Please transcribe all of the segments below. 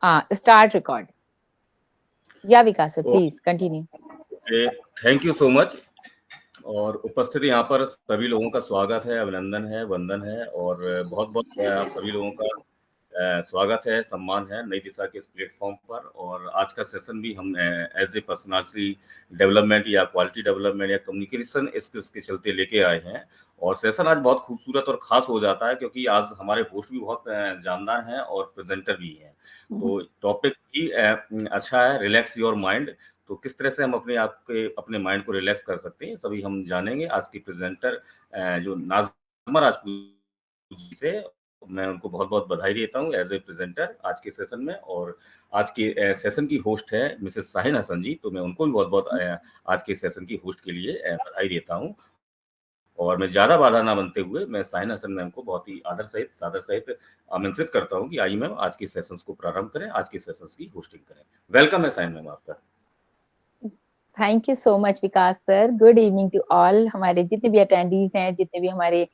Start record. या Vikas sir, please continue. Thank you so much. और उपस्थित यहाँ पर सभी लोगों का स्वागत है, अभिनंदन है, वंदन है और बहुत बहुत आप सभी लोगों का स्वागत है, सम्मान है नई दिशा के इस प्लेटफॉर्म पर। और आज का सेशन भी हम एज ए पर्सनालिटी डेवलपमेंट या क्वालिटी डेवलपमेंट या कम्युनिकेशन स्किल्स के चलते लेके आए हैं। और सेशन आज बहुत खूबसूरत और खास हो जाता है क्योंकि आज हमारे होस्ट भी बहुत जानदार हैं और प्रेजेंटर भी हैं। तो टॉपिक ही अच्छा है, रिलैक्स योर माइंड। तो किस तरह से हम अपने माइंड को रिलैक्स कर सकते हैं, सभी हम जानेंगे। आज की प्रेजेंटर जो नाज़मा राजपूत जी से, मैं उनको बहुत बहुत बधाई देता हूँ एज ए प्रेजेंटर आज के सेशन में। और आज के सेशन की होस्ट है मिसेस शाहीन हसन जी, तो मैं उनको भी बहुत बहुत आज के सेशन की होस्ट के लिए बधाई देता हूँ। और मैं ज्यादा बाधा ना बनते हुए मैं शाहीन हसन मैम को बहुत ही आदर सहित सादर सहित आमंत्रित करता हूँ कि आइए मैम आज के सेशंस को प्रारंभ करें, आज के सेशंस की होस्टिंग करें। वेलकम है शाहीन मैम आपका। Thank you so much Vikas sir. Good evening to all. हमारे जितने भी अटेंडीज हैं, जितने भी हमारे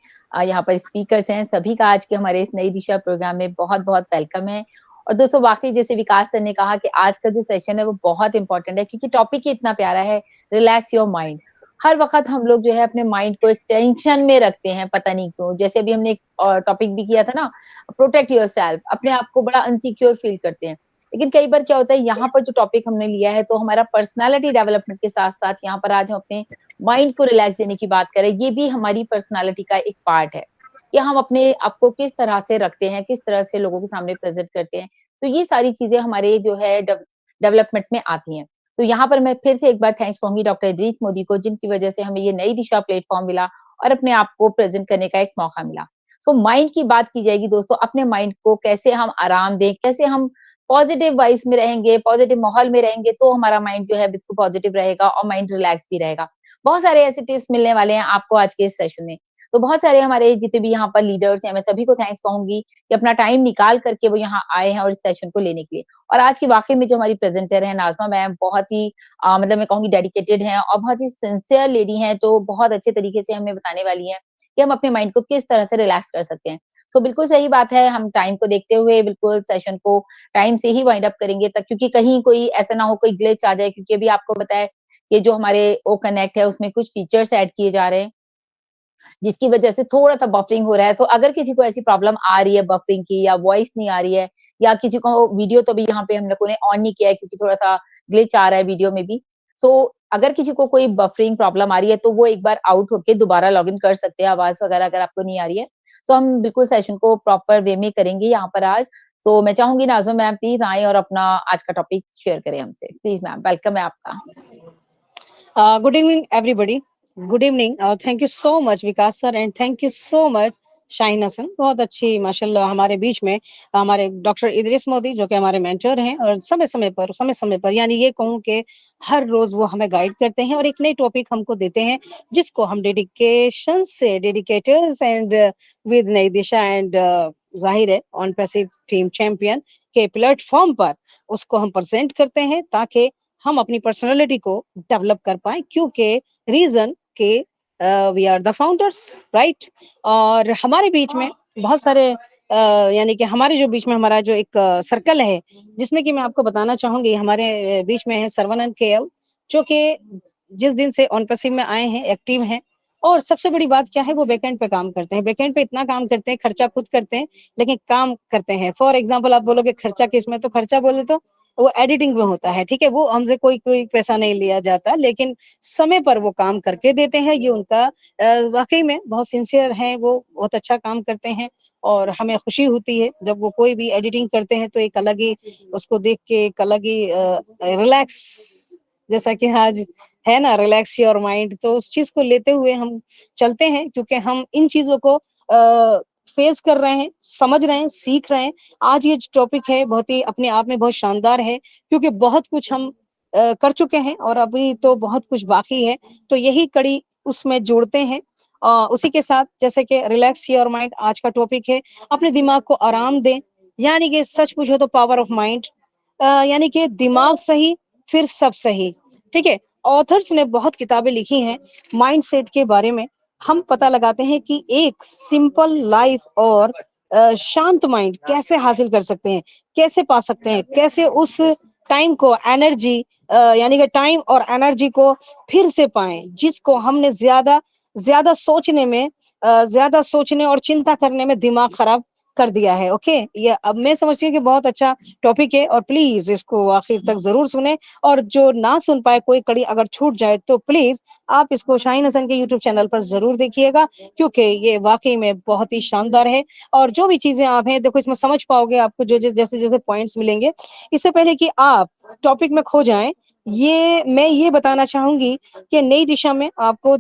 यहाँ पर स्पीकर्स हैं, सभी का आज के हमारे इस नई दिशा प्रोग्राम में बहुत बहुत वेलकम है। और दोस्तों, वाकई जैसे विकास सर ने कहा कि आज का जो सेशन है वो बहुत इंपॉर्टेंट है, क्योंकि टॉपिक ही इतना प्यारा है, रिलैक्स योर माइंड। हर वक्त हम लोग जो है अपने माइंड को एक टेंशन में रखते हैं, पता नहीं क्यों। जैसे अभी हमने एक टॉपिक भी किया था ना, प्रोटेक्ट योर सेल्फ, अपने आप को बड़ा अनसिक्योर फील करते हैं। लेकिन कई बार क्या होता है, यहाँ पर जो टॉपिक हमने लिया है, तो हमारा पर्सनालिटी डेवलपमेंट के साथ साथ यहाँ पर आज हम अपने माइंड को रिलैक्स देने की बात करें। ये भी हमारी पर्सनालिटी का एक पार्ट है कि हम अपने आप को किस तरह से रखते हैं, किस तरह से लोगों के सामने प्रेजेंट करते हैं। तो ये सारी चीजें हमारे जो है डेवलपमेंट में आती हैं। तो यहाँ पर मैं फिर से एक बार थैंक्स कहूंगी डॉक्टर इदरीस मोदी को, जिनकी वजह से हमें ये नई दिशा प्लेटफॉर्म मिला और अपने आप को प्रेजेंट करने का एक मौका मिला। तो माइंड की बात की जाएगी दोस्तों, अपने माइंड को कैसे हम आराम दें, कैसे हम पॉजिटिव वाइब्स में रहेंगे, पॉजिटिव माहौल में रहेंगे, तो हमारा माइंड जो है बिल्कुल पॉजिटिव रहेगा और माइंड रिलैक्स भी रहेगा। बहुत सारे ऐसे टिप्स मिलने वाले हैं आपको आज के इस सेशन में। तो बहुत सारे हमारे जितने भी यहाँ पर लीडर्स हैं, मैं सभी को थैंक्स कहूंगी कि अपना टाइम निकाल करके वो यहाँ आए हैं और इस सेशन को लेने के लिए। और आज की वाकई में जो हमारी प्रेजेंटर है नाज़मा मैम, बहुत ही मतलब मैं कहूंगी डेडिकेटेड हैं और बहुत ही सिंसियर लेडी हैं, तो बहुत अच्छे तरीके से हमें बताने वाली हैं कि हम अपने माइंड को किस तरह से रिलैक्स कर सकते हैं। तो बिल्कुल सही बात है, हम टाइम को देखते हुए बिल्कुल सेशन को टाइम से ही वाइंड अप करेंगे, तक क्योंकि कहीं कोई ऐसा ना हो कोई ग्लिच आ जाए, क्योंकि अभी आपको पता है कि जो हमारे ओ कनेक्ट है उसमें कुछ फीचर्स ऐड किए जा रहे हैं, जिसकी वजह से थोड़ा-सा बफरिंग हो रहा है। तो अगर किसी को ऐसी प्रॉब्लम आ रही है बफरिंग की, या वॉइस नहीं आ रही है, या किसी को वीडियो तो अभी यहाँ पे हम लोगों ने ऑन नहीं किया है क्योंकि थोड़ा-सा ग्लिच आ रहा है वीडियो में भी। तो अगर किसी को कोई बफरिंग प्रॉब्लम आ रही है, तो वो एक बार आउट होके दोबारा लॉगिन कर सकते हैं, आवाज़ वगैरह अगर आपको नहीं आ रही है। तो हम बिल्कुल सेशन को प्रॉपर वे में करेंगे यहाँ पर आज। तो मैं चाहूँगी नाज़मा मैम प्लीज़ आएँ और अपना आज का टॉपिक शेयर करें हमसे। प्लीज़ मैम, वेलकम है आपका। Good evening, everybody. Good evening. Thank you so much, Vikas sir, and thank you so much, Shaheen Hasan. बहुत अच्छी माशाल्लाह हमारे बीच में हमारे डॉक्टर इदरीस मोदी जो कि हमारे मेंटर हैं, और समय समय पर यानी ये कहूँ कि हर रोज वो हमें गाइड करते हैं और एक नई टॉपिक हमको देते हैं, जिसको हम डेडिकेशन से डेडिकेटर्स एंड विद नई दिशा एंड जाहिर है ऑन पैसिव टीम चैंपियन के प्लेटफॉर्म पर उसको हम प्रेजेंट करते हैं, ताकि हम अपनी पर्सनालिटी को डेवलप कर पाए, क्योंकि रीजन के we are the founders, right. और हमारे बीच में बहुत सारे यानी कि हमारे जो बीच में हमारा जो एक सर्कल है, जिसमें कि मैं आपको बताना चाहूंगी, हमारे बीच में है सरवनन केएल, जो कि जिस दिन से ऑन पैसिव में आए हैं एक्टिव हैं। और सबसे बड़ी बात क्या है, वो बैकएंड पे काम करते हैं। बैकएंड पे इतना काम करते हैं, खर्चा खुद करते हैं लेकिन काम करते हैं। फॉर एग्जांपल आप बोलोगे खर्चा किस में, तो खर्चा बोले तो वो एडिटिंग में होता है, ठीक है। वो हमसे कोई पैसा नहीं लिया जाता, लेकिन समय पर वो काम करके देते हैं। ये उनका वाकई में बहुत सिंसियर है, वो बहुत अच्छा काम करते हैं और हमें खुशी होती है जब वो कोई भी एडिटिंग करते हैं, तो एक अलग ही उसको देख के एक अलग ही रिलैक्स, जैसा कि आज है ना रिलैक्स योर माइंड, तो उस चीज को लेते हुए हम चलते हैं, क्योंकि हम इन चीजों को फेस कर रहे हैं, समझ रहे हैं, सीख रहे हैं। आज ये टॉपिक है बहुत ही अपने आप में बहुत शानदार है, क्योंकि बहुत कुछ हम कर चुके हैं और अभी तो बहुत कुछ बाकी है, तो यही कड़ी उसमें जोड़ते हैं। उसी के साथ जैसे कि रिलैक्स योर माइंड आज का टॉपिक है, अपने दिमाग को आराम दें, यानी कि सच पूछो तो पावर ऑफ माइंड, यानी कि दिमाग सही फिर सब सही, ठीक है। ऑथर्स ने बहुत किताबें लिखी हैं माइंडसेट के बारे में। हम पता लगाते हैं कि एक सिंपल लाइफ और शांत माइंड कैसे हासिल कर सकते हैं, कैसे पा सकते हैं, कैसे उस टाइम को एनर्जी यानी कि टाइम और एनर्जी को फिर से पाएं, जिसको हमने ज्यादा ज्यादा सोचने में ज्यादा सोचने और चिंता करने में दिमाग खराब कर दिया है। ओके, ये अब मैं समझती हूँ कि बहुत अच्छा टॉपिक है और प्लीज इसको आखिर तक जरूर सुने, और जो ना सुन पाए, कोई कड़ी अगर छूट जाए तो प्लीज आप इसको शाहीन हसन के यूट्यूब चैनल पर जरूर देखिएगा, क्योंकि ये वाकई में बहुत ही शानदार है। और जो भी चीजें आप हैं देखो इसमें समझ पाओगे, आपको जो जैसे जैसे पॉइंट्स मिलेंगे। इससे पहले कि आप टॉपिक में खो जाएं, ये मैं ये बताना चाहूंगी कि नई दिशा में आपको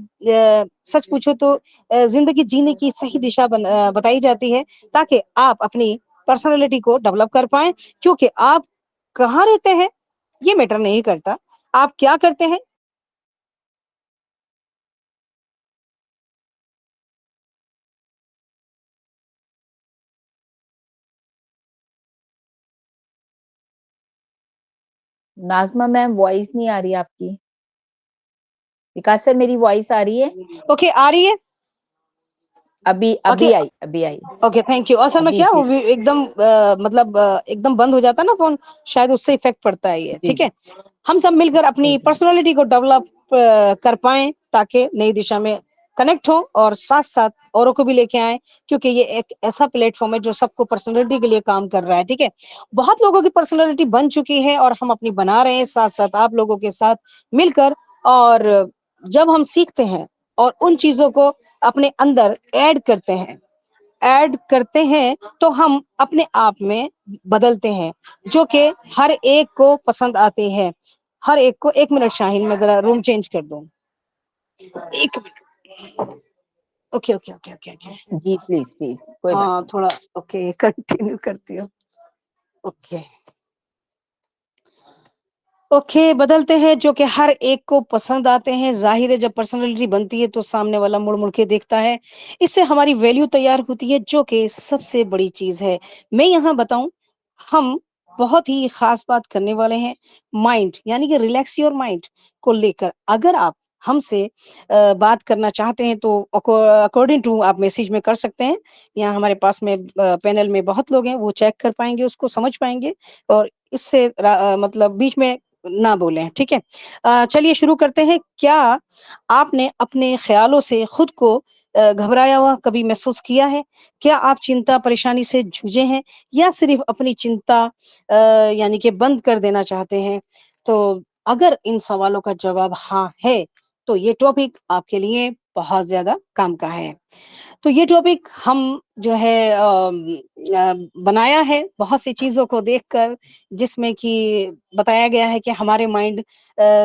सच पूछो तो जिंदगी जीने की सही दिशा बताई जाती है, ताकि आप अपनी पर्सनालिटी को डेवलप कर पाए। क्योंकि आप कहाँ रहते हैं ये मैटर नहीं करता, आप क्या करते हैं। नाज़मा मैम वॉइस नहीं आ रही आपकी। विकास सर मेरी वॉइस आ रही है? ओके, आ रही है, अभी ओके आई, अभी आई। Okay, thank you. असल में जी क्या जी वो एकदम मतलब एकदम बंद हो जाता है ना फोन, शायद उससे इफेक्ट पड़ता है ये। जी ठीक है, हम सब मिलकर अपनी जी पर्सनालिटी को डेवलप कर पाए, ताकि नई दिशा में कनेक्ट हो और साथ साथ औरों को भी लेके आए, क्योंकि ये एक ऐसा प्लेटफॉर्म है जो सबको पर्सनालिटी के लिए काम कर रहा है। ठीक है, बहुत लोगों की पर्सनालिटी बन चुकी है और हम अपनी बना रहे हैं, साथ साथ आप लोगों के साथ मिलकर। और जब हम सीखते हैं और उन चीजों को अपने अंदर ऐड करते हैं तो हम अपने आप में बदलते हैं, जो कि हर एक को पसंद आते हैं। हर एक को, एक मिनट शाहीन, मैं जरा रूम चेंज कर दूं, एक minute. Okay okay okay okay okay, जी प्लीज प्लीज, कोई बात हाँ थोड़ा ओके, कंटिन्यू करती हूँ। ओके ओके, बदलते हैं जो कि हर एक को पसंद आते हैं। जाहिर है जब पर्सनालिटी बनती है तो सामने वाला मुड़ मुड़ के देखता है, इससे हमारी वैल्यू तैयार होती है, जो कि सबसे बड़ी चीज है। मैं यहाँ बताऊं, हम बहुत ही खास बात करने वाले हैं माइंड, यानी कि रिलैक्स योर माइंड को लेकर। अगर आप हमसे बात करना चाहते हैं तो अकॉर्डिंग टू आप मैसेज में कर सकते हैं। यहाँ हमारे पास में पैनल में बहुत लोग हैं, वो चेक कर पाएंगे, उसको समझ पाएंगे, और इससे मतलब बीच में ना बोलें। ठीक है, चलिए शुरू करते हैं। क्या आपने अपने ख्यालों से खुद को घबराया हुआ कभी महसूस किया है? क्या आप चिंता परेशानी से जूझे हैं, या सिर्फ अपनी चिंता यानी कि बंद कर देना चाहते हैं? तो अगर इन सवालों का जवाब हाँ है, तो ये टॉपिक आपके लिए बहुत ज्यादा काम का है। तो ये टॉपिक हम जो है बनाया है बहुत सी चीज़ों को देखकर, जिसमें कि बताया गया है कि हमारे माइंड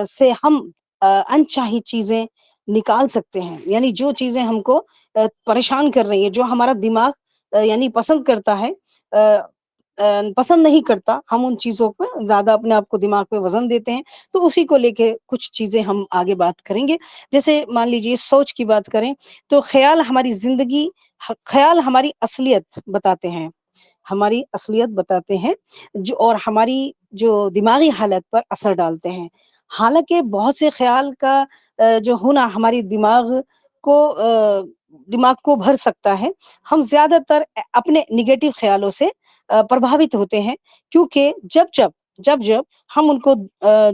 से हम अनचाही चीज़ें निकाल सकते हैं। यानी जो चीज़ें हमको परेशान कर रही हैं, जो हमारा दिमाग यानी पसंद करता है पसंद नहीं करता, हम उन चीज़ों पे ज़्यादा अपने आप को दिमाग पे वज़न देते हैं। तो उसी को लेके कुछ चीज़ें हम आगे बात करेंगे। जैसे मान लीजिए सोच की बात करें, तो ख़्याल हमारी ज़िंदगी ख़्याल हमारी असलियत बताते हैं। हमारी असलियत बताते हैं, जो और हमारी जो दिमागी हालत पर असर डालते हैं। हालाँकि बहुत से ख़्याल का जो होना हमारी दिमाग को भर सकता है। हम ज़्यादातर अपने नेगेटिव ख़्यालों से प्रभावित होते हैं, क्योंकि जब-जब हम उनको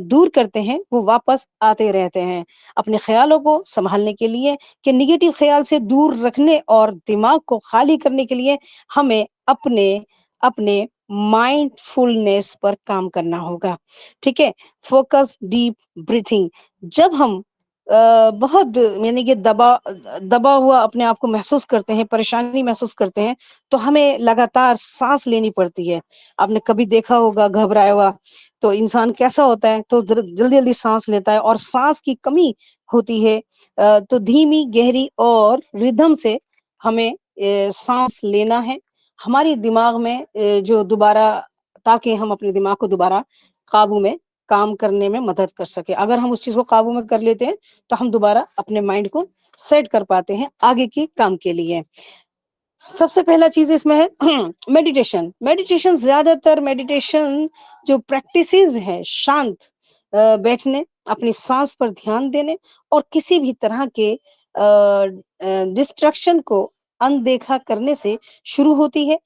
दूर करते हैं, वो वापस आते रहते हैं। अपने ख़्यालों को सँभालने के लिए, कि नेगेटिव ख़्याल से दूर रखने और दिमाग को खाली करने के लिए हमें अपने अपने माइंडफुलनेस पर काम करना होगा। ठीक है? Focus, deep breathing. जब हम बहुत यानी कि दबा हुआ अपने आप को महसूस करते हैं, परेशानी महसूस करते हैं, तो हमें लगातार साँस लेनी पड़ती है। आपने कभी देखा होगा घबराया हुआ तो इंसान कैसा होता है, तो जल्दी-जल्दी साँस लेता है, और साँस की कमी होती है। तो धीमी, गहरी और रिदम से हमें साँस लेना है। हमारी दिमाग में जो दोबारा, ताकि हम अपने दिमाग को दोबारा काबू में काम करने में मदद कर सकें। अगर हम उस चीज़ को काबू में कर लेते हैं, तो हम दोबारा अपने माइंड को सेट कर पाते हैं आगे के काम के लिए। सबसे पहला चीज़ इसमें है मेडिटेशन। मेडिटेशन जो प्रैक्टिसेज़ हैं, शांत बैठने, अपनी साँस पर ध्यान देने और किसी भी तरह के डिस्ट्रैक्शन को अनदेखा करने से शुरू होती है।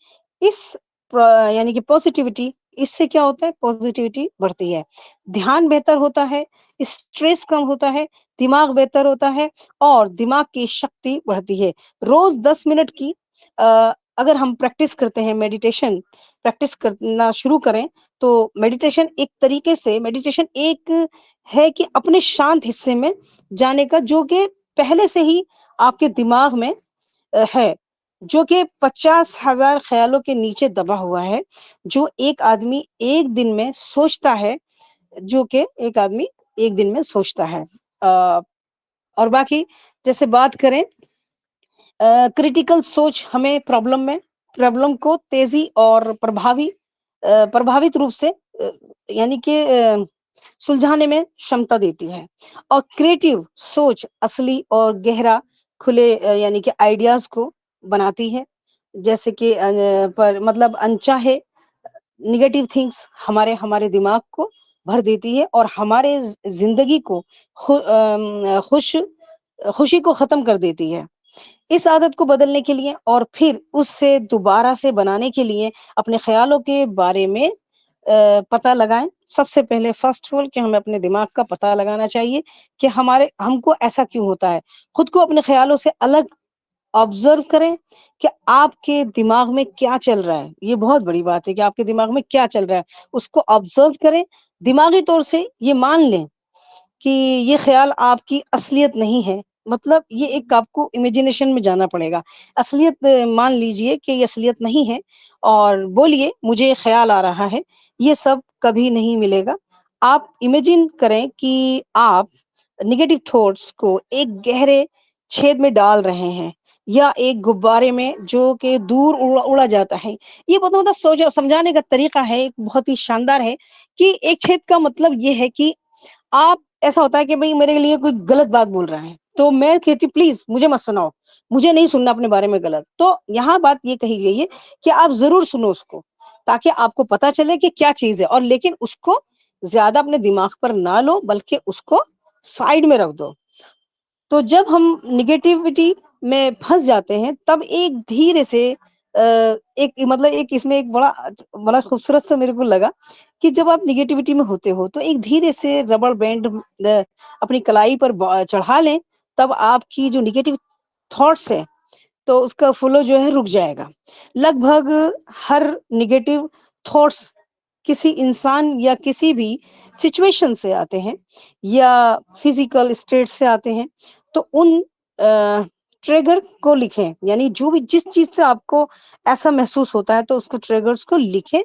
इस यानी कि पॉजिटिविटी, इससे क्या होता है, पॉजिटिविटी बढ़ती है, ध्यान बेहतर होता है, स्ट्रेस कम होता है, दिमाग बेहतर होता है और दिमाग की शक्ति बढ़ती है। रोज 10 मिनट की अगर हम प्रैक्टिस करते हैं, मेडिटेशन प्रैक्टिस करना शुरू करें, तो मेडिटेशन एक है कि अपने शांत हिस्से में जाने का, जो कि पहले से ही आपके दिमाग में है, जो कि 50,000 ख़्यालों के नीचे दबा हुआ है, जो एक आदमी एक दिन में सोचता है, जो कि एक आदमी एक दिन में सोचता है। और बाकी जैसे बात करें, क्रिटिकल सोच हमें प्रॉब्लम को तेज़ी और प्रभावित रूप से यानी कि सुलझाने में क्षमता देती है और क्रिएटिव सोच असली और गहरा खुले यानी कि आइडियाज़ को बनाती है। जैसे कि पर मतलब अनचाहे नेगेटिव थिंग्स हमारे हमारे दिमाग को भर देती है और हमारे ज़िंदगी को खुशी को ख़त्म कर देती है। इस आदत को बदलने के लिए और फिर उससे दोबारा से बनाने के लिए अपने ख़्यालों के बारे में पता लगाएँ। सबसे पहले फ़र्स्ट ऑफ ऑल कि हमें अपने दिमाग का पता लगाना चाहिए कि हमारे हमको ऐसा क्यों होता है। खुद को अपने ख़्यालों से अलग ऑब्ज़र्व करें कि आपके दिमाग में क्या चल रहा है। ये बहुत बड़ी बात है कि आपके दिमाग में क्या चल रहा है, उसको ऑब्ज़र्व करें। दिमागी तौर से ये मान लें कि ये ख़्याल आपकी असलियत नहीं है, मतलब ये एक आपको इमेजिनेशन में जाना पड़ेगा। असलियत मान लीजिए कि ये असलियत नहीं है और बोलिए मुझे ये ख़्याल आ रहा है, ये सब कभी नहीं मिलेगा। आप इमेजिन करें कि आप नेगेटिव थॉट्स को एक गहरे छेद में डाल रहे हैं या एक गुब्बारे में जो कि दूर उड़ा उड़ा जाता है। ये मतलब सोच समझाने का तरीका है, एक बहुत ही शानदार है कि एक छेद का मतलब ये है कि आप ऐसा होता है कि भई मेरे लिए कोई गलत बात बोल रहा है, तो मैं कहती हूँ प्लीज़ मुझे मत सुनाओ, मुझे नहीं सुनना अपने बारे में गलत। तो यहाँ बात ये कही गई है कि आप ज़रूर सुनो उसको, ताकि आपको पता चले कि क्या चीज़ है और लेकिन उसको ज़्यादा अपने दिमाग पर ना लो, बल्कि उसको साइड में रख दो। तो जब हम नेगेटिविटी में फँस जाते हैं, तब एक धीरे से एक मतलब एक इसमें एक बड़ा खूबसूरत सा मेरे को लगा कि जब आप नेगेटिविटी में होते हो, तो एक धीरे से रबर बैंड अपनी कलाई पर चढ़ा लें, तब आपकी जो नेगेटिव थॉट्स हैं, तो उसका फ्लो जो है रुक जाएगा। लगभग हर नेगेटिव थॉट्स किसी इंसान या किसी भी सिचुएशन से आते हैं या फिजिकल स्टेट से आते हैं, तो उन ट्रिगर को लिखें, यानी जो भी जिस चीज से आपको ऐसा महसूस होता है तो उसको ट्रिगर्स को लिखें,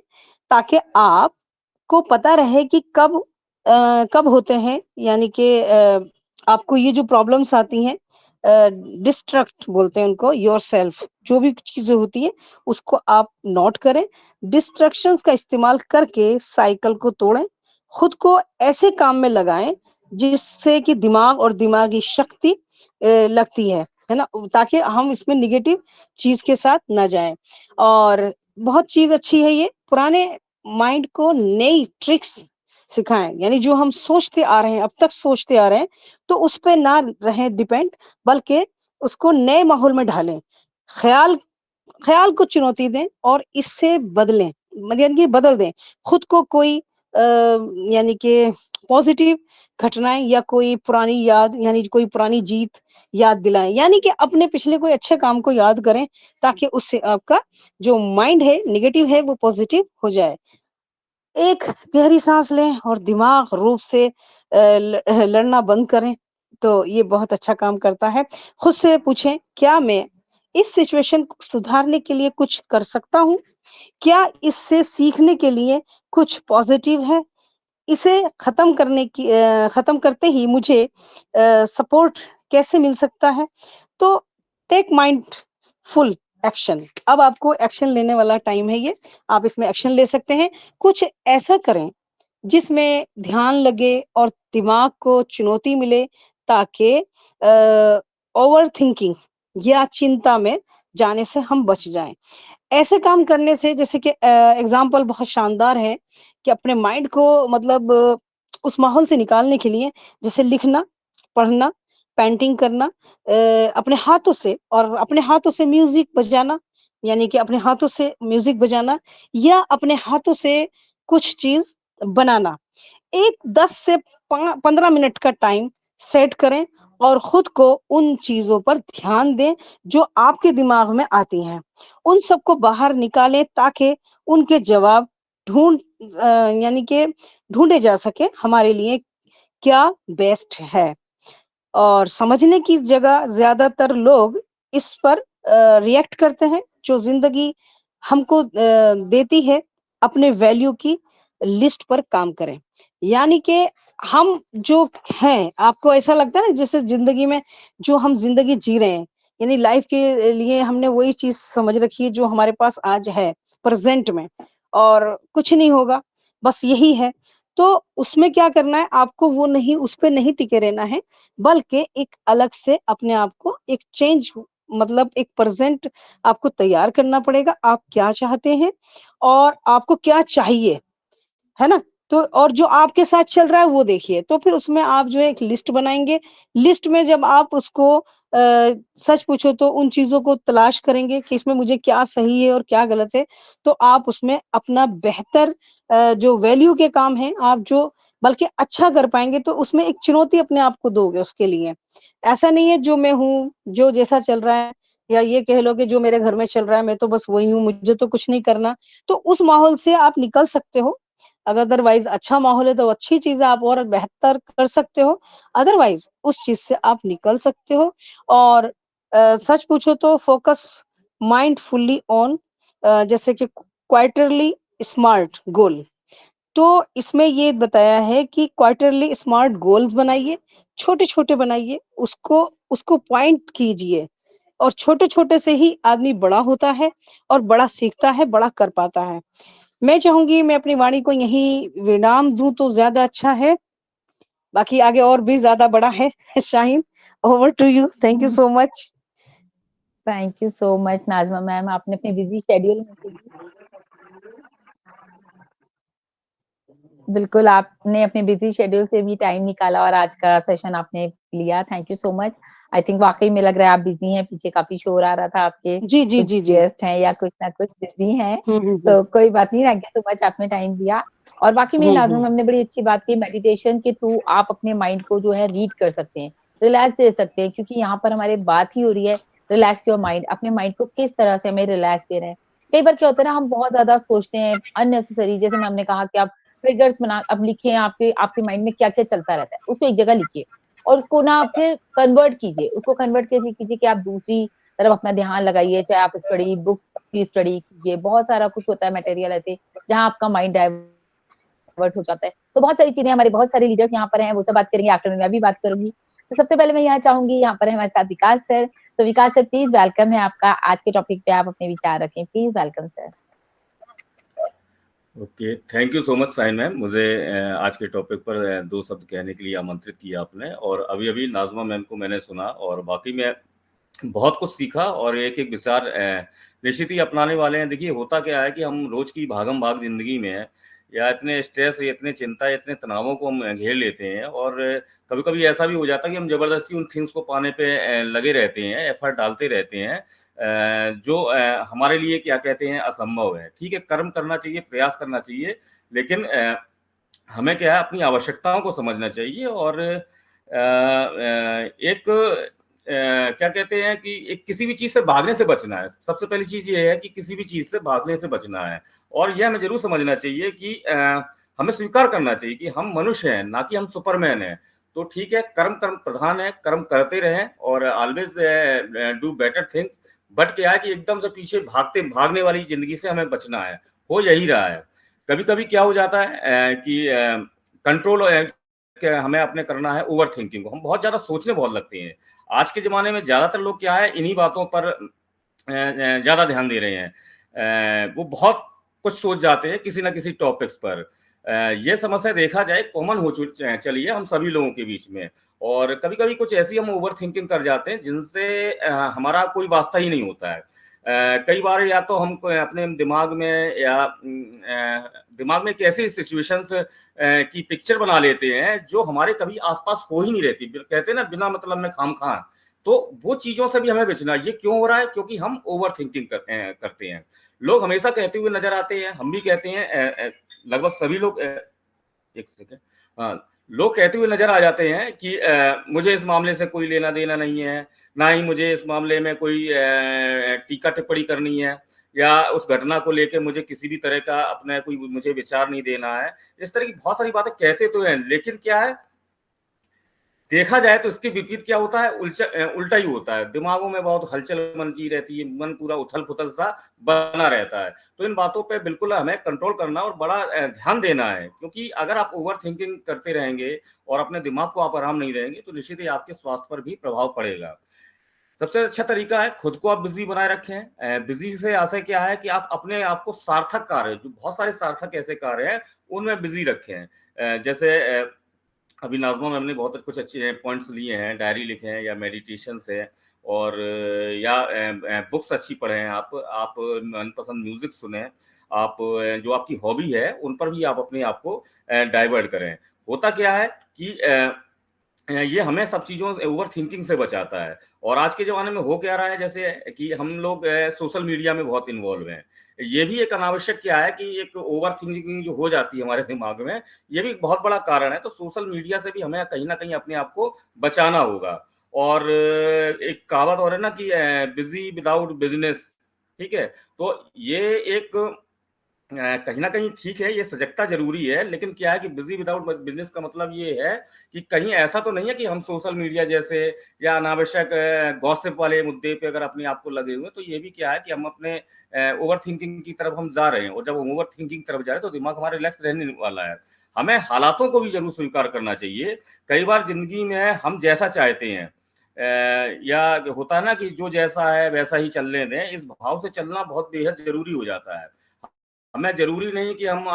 ताकि आपको पता रहे कि कब होते हैं, यानी कि आपको ये जो प्रॉब्लम्स आती हैं, डिस्ट्रक्ट बोलते हैं उनको, योरसेल्फ जो भी चीजें होती है उसको आप नोट करें, डिस्ट्रैक्शंस का इस्तेमाल करके साइकिल को तोड़ें, खुद को ऐसे काम में लगाएं जिससे कि दिमाग और दिमागी शक्ति लगती है ना? ताकि हम इसमें नेगेटिव चीज़ के साथ ना जाएँ। और बहुत चीज़ अच्छी है ये, पुराने माइंड को नई ट्रिक्स सिखाएँ, यानी जो हम सोचते आ रहे हैं, अब तक सोचते आ रहे हैं, तो उस पे ना रहें डिपेंड, बल्कि उसको नए माहौल में ढालें। ख़्याल ख़्याल को चुनौती दें और इससे बदलें, मतलब यानी कि बदल दें। खुद को कोई यानी कि पॉज़िटिव घटनाएँ या कोई पुरानी याद, यानी कोई पुरानी जीत याद दिलाएँ, यानी कि अपने पिछले कोई अच्छे काम को याद करें, ताकि उससे आपका जो माइंड है, नेगेटिव है, वो पॉज़िटिव हो जाए। एक गहरी साँस लें और दिमाग रूप से लड़ना बंद करें, तो ये बहुत अच्छा काम करता है। खुद से पूछें, क्या मैं इस सिचुएशन को सुधारने के लिए कुछ कर सकता हूँ? क्या इससे सीखने के लिए कुछ पॉज़िटिव है? इसे ख़त्म करते ही मुझे सपोर्ट कैसे मिल सकता है? तो टेक माइंडफुल एक्शन। अब आपको एक्शन लेने वाला टाइम है ये, आप इसमें एक्शन ले सकते हैं। कुछ ऐसा करें जिसमें ध्यान लगे और दिमाग को चुनौती मिले, ताकि ओवरथिंकिंग या चिंता में जाने से हम बच जाएँ। ऐसे काम करने से, जैसे कि एग्ज़ाम्पल बहुत शानदार है कि अपने माइंड को मतलब उस माहौल से निकालने के लिए, जैसे लिखना, पढ़ना, पेंटिंग करना, अपने हाथों से, और अपने हाथों से म्यूजिक बजाना, यानी कि अपने हाथों से म्यूजिक बजाना या अपने हाथों से कुछ चीज बनाना। एक 10 से 15 मिनट का टाइम सेट करें और खुद को उन चीजों पर ध्यान दें जो आपके दिमाग में आती हैं। उन सबको बाहर निकालें ताकि उनके जवाब यानी कि ढूंढे जा सके हमारे लिए क्या बेस्ट है। और समझने की जगह ज्यादातर लोग इस पर रिएक्ट करते हैं। जो जिंदगी हमको देती है, अपने वैल्यू की लिस्ट पर काम करें। यानी कि हम जो हैं, आपको ऐसा लगता है ना जैसे जिंदगी में जो हम जिंदगी जी रहे हैं, यानी लाइफ के लिए हमने वही चीज समझ रखी है जो हमारे पास आज है प्रेजेंट में, और कुछ नहीं होगा, बस यही है। तो उसमें क्या करना है, आपको वो नहीं, उस पे नहीं टिके रहना है, बल्कि एक अलग से अपने आप को एक चेंज, मतलब एक प्रेजेंट आपको तैयार करना पड़ेगा। आप क्या चाहते हैं और आपको क्या चाहिए, है ना? तो और जो आपके साथ चल रहा है वो देखिए, तो फिर उसमें आप जो है एक लिस्ट बनाएँगे। लिस्ट में जब आप उसको सच पूछो तो उन चीज़ों को तलाश करेंगे कि इसमें मुझे क्या सही है और क्या गलत है, तो आप उसमें अपना बेहतर जो वैल्यू के काम हैं, आप जो बल्कि अच्छा कर पाएँगे, तो उसमें एक चुनौती अपने आप को दोगे उसके लिए। ऐसा नहीं है जो मैं हूँ, जो जैसा चल रहा है, या ये कह लो कि जो मेरे घर में चल रहा है मैं तो बस वही हूँ, मुझे तो कुछ नहीं करना। तो उस माहौल से आप निकल सकते हो। अगर अदरवाइज़ अच्छा माहौल है तो अच्छी चीज़ें आप और बेहतर कर सकते हो, अदरवाइज़ उस चीज़ से आप निकल सकते हो। और सच पूछो तो फोकस माइंडफुली ऑन जैसे कि क्वार्टरली स्मार्ट गोल। तो इसमें ये बताया है कि क्वार्टरली स्मार्ट गोल्स बनाइए, छोटे-छोटे बनाइए, उसको उसको पॉइंट कीजिए, और छोटे-छोटे से ही आदमी बड़ा होता है और बड़ा सीखता है, बड़ा कर पाता है। मैं चाहूँगी मैं अपनी वाणी को यहीं विराम दूँ तो ज़्यादा अच्छा है, बाकी आगे और भी ज़्यादा बड़ा है। Shaheen, over to you, thank you so much. Thank you so much Nazma ma'am, आपने अपने बिज़ी शेड्यूल में से भी बिल्कुल, आपने अपने बिज़ी शेड्यूल से भी टाइम निकाला और आज का सेशन आपने लिया, thank you so much. I think वाक़ई में लग रहा है आप बिज़ी हैं, पीछे काफ़ी शोर आ रहा था आपके, जी, जी, कुछ जी, जी। गेस्ट हैं या कुछ ना कुछ बिज़ी हैं, हुँ। तो कोई बात नहीं, थैंक यू सो मच आपने टाइम दिया। और वाक़ई में नाज़मा हुँ। मैम ने बड़ी अच्छी बात की, मेडिटेशन के थ्रू आप अपने माइंड को जो है रीड कर सकते हैं, रिलैक्स दे सकते हैं, क्योंकि यहाँ पर हमारी बात ही हो रही है रिलैक्स योर माइंड, अपने माइंड को किस तरह से हमें रिलैक्स दे रहे हैं। कई बार क्या होता है ना, हम बहुत ज़्यादा सोचते हैं अननेसेसरी, जैसे मैम ने कहा कि आप ट्रिगर्स बना अब लिखिए, आपके आपके माइंड में क्या-क्या चलता रहता है, उसको एक जगह लिखिए और उसको ना फिर कन्वर्ट कीजिए। उसको कन्वर्ट कैसे कीजिए कि आप दूसरी तरफ अपना ध्यान लगाइए, चाहे आप स्टडी बुक्स की स्टडी कीजिए, बहुत सारा कुछ होता है मटेरियल ऐसे, जहाँ आपका माइंड डाइवर्ट हो जाता है। तो बहुत सारी चीज़ें हमारे बहुत सारे लीडर्स यहाँ पर हैं, वो तो बात करेंगे, आफ्टर में मैं भी बात करूँगी। तो सबसे पहले मैं यहाँ चाहूँगी, यहाँ पर है हमारे साथ विकास सर। तो विकास सर प्लीज़ वेलकम है आपका, आज के टॉपिक पे आप अपने विचार रखें। Please welcome sir. Okay, thank you so much साइन मैम, मुझे आज के टॉपिक पर 2 शब्द कहने के लिए आमंत्रित किया आपने। और अभी-अभी नाज़मा मैम को मैंने सुना और वाक़ई में बहुत कुछ सीखा और एक-एक विचार निश्चित ही अपनाने वाले हैं। देखिए, होता क्या है कि हम रोज़ की भागम-भाग ज़िंदगी में या इतने स्ट्रेस, इतने चिंता, इतने तनावों को हम घेर लेते हैं और कभी-कभी ऐसा भी हो जाता है कि हम ज़बरदस्ती उन थिंग्स को पाने पे लगे रहते हैं, एफर्ट डालते रहते हैं जो हमारे लिए क्या कहते हैं असंभव है। ठीक है, कर्म करना चाहिए, प्रयास करना चाहिए, लेकिन हमें क्या है अपनी आवश्यकताओं को समझना चाहिए और एक क्या कहते हैं कि एक किसी भी चीज़ से भागने से बचना है। सबसे पहली चीज़ ये है कि किसी भी चीज़ से भागने से बचना है और यह हमें ज़रूर समझना चाहिए कि हमें स्वीकार करना चाहिए कि हम मनुष्य हैं, ना कि हम सुपरमैन हैं। तो ठीक है, कर्म कर्म प्रधान है, कर्म करते रहें और always do better things. But क्या है कि एकदम से पीछे भागने वाली ज़िंदगी से हमें बचना है, हो यही रहा है। कभी-कभी क्या हो जाता है कि कंट्रोल क्या हमें अपने करना है ओवर थिंकिंग को, हम बहुत ज़्यादा सोचने बहुत लगते हैं। आज के ज़माने में ज़्यादातर लोग क्या है इन्हीं बातों पर ज़्यादा ध्यान दे रहे हैं। वो बहुत कुछ सोच जाते हैं किसी न किसी टॉपिक्स पर। ये समस्या देखा जाए कॉमन हो चली है हम सभी लोगों के बीच में और कभी-कभी कुछ ऐसी हम ओवर थिंकिंग कर जाते हैं जिनसे हमारा कोई वास्ता ही नहीं होता है। कई बार या तो हम अपने दिमाग में या दिमाग में कैसी सिचुएशंस की पिक्चर बना लेते हैं जो हमारे कभी आसपास हो ही नहीं रहती, कहते हैं ना बिना मतलब में खामखा। तो वो चीजों से भी हमें बचना। ये क्यों हो रहा है? क्योंकि हम ओवर थिंकिंग करते हैं। लोग हमेशा कहते हुए नजर आते हैं, हम भी कहते हैं, लगभग सभी लोग, एक सेकेंड, हाँ, लोग कहते हुए नजर आ जाते हैं कि मुझे इस मामले से कोई लेना देना नहीं है, ना ही मुझे इस मामले में कोई टीका टिप्पणी करनी है, या उस घटना को लेकर मुझे किसी भी तरह का अपना कोई मुझे विचार नहीं देना है। इस तरह की बहुत सारी बातें कहते तो हैं, लेकिन क्या है, देखा जाए तो इसके विपरीत क्या होता है, उल्टा ही होता है। दिमागों में बहुत हलचल मन की रहती है, मन पूरा उथल पुथल सा बना रहता है। तो इन बातों पे बिल्कुल हमें कंट्रोल करना और बड़ा ध्यान देना है, क्योंकि अगर आप ओवर थिंकिंग करते रहेंगे और अपने दिमाग को आप आराम नहीं देंगे तो निश्चित ही आपके स्वास्थ्य पर भी प्रभाव पड़ेगा। सबसे अच्छा तरीका है खुद को आप बिजी बनाए रखें। बिजी से आशय क्या है कि आप अपने आप को सार्थक कार्य, जो बहुत सारे सार्थक ऐसे कार्य हैं उनमें बिजी रखें। जैसे अभी नाज़मा मैम ने बहुत कुछ अच्छे पॉइंट्स लिए हैं, डायरी लिखे हैं या मेडिटेशंस है, और या बुक्स अच्छी पढ़ें, आप मनपसंद म्यूजिक सुने, आप जो आपकी हॉबी है उन पर भी आप अपने आप को डाइवर्ट करें। होता क्या है कि ये हमें सब चीज़ों ओवर थिंकिंग से बचाता है। और आज के ज़माने में हो क्या रहा है, जैसे कि हम लोग सोशल मीडिया में बहुत इन्वॉल्व हैं। ये भी एक अनावश्यक क्या है कि एक ओवर थिंकिंग जो हो जाती है हमारे दिमाग में, ये भी एक बहुत बड़ा कारण है। तो सोशल मीडिया से भी हमें कहीं न कहीं अपने आप को बचाना होगा। और एक कहावत और है ना कि बिज़ी विदाउट बिज़नेस, ठीक है? तो ये एक कहीं न कहीं ठीक है, ये सजगता ज़रूरी है, लेकिन क्या है कि बिज़ी विदाउट बिज़नेस का मतलब ये है कि कहीं ऐसा तो नहीं है कि हम सोशल मीडिया जैसे या अनावश्यक गॉसिप वाले मुद्दे पे अगर अपने आप को लगे हुए हैं, तो ये भी क्या है कि हम अपने ओवर थिंकिंग की तरफ हम जा रहे हैं, और जब हम ओवर थिंकिंग की तरफ जा रहे हैं, तो दिमाग हमारा रिलैक्स रहने वाला है। हमें हालातों को भी ज़रूर स्वीकार करना चाहिए। कई बार ज़िंदगी में हम जैसा चाहते हैं, या होता है ना कि जो जैसा है वैसा ही चलने दें, इस भाव से चलना बहुत बेहद ज़रूरी हो जाता है। हमें ज़रूरी नहीं कि हम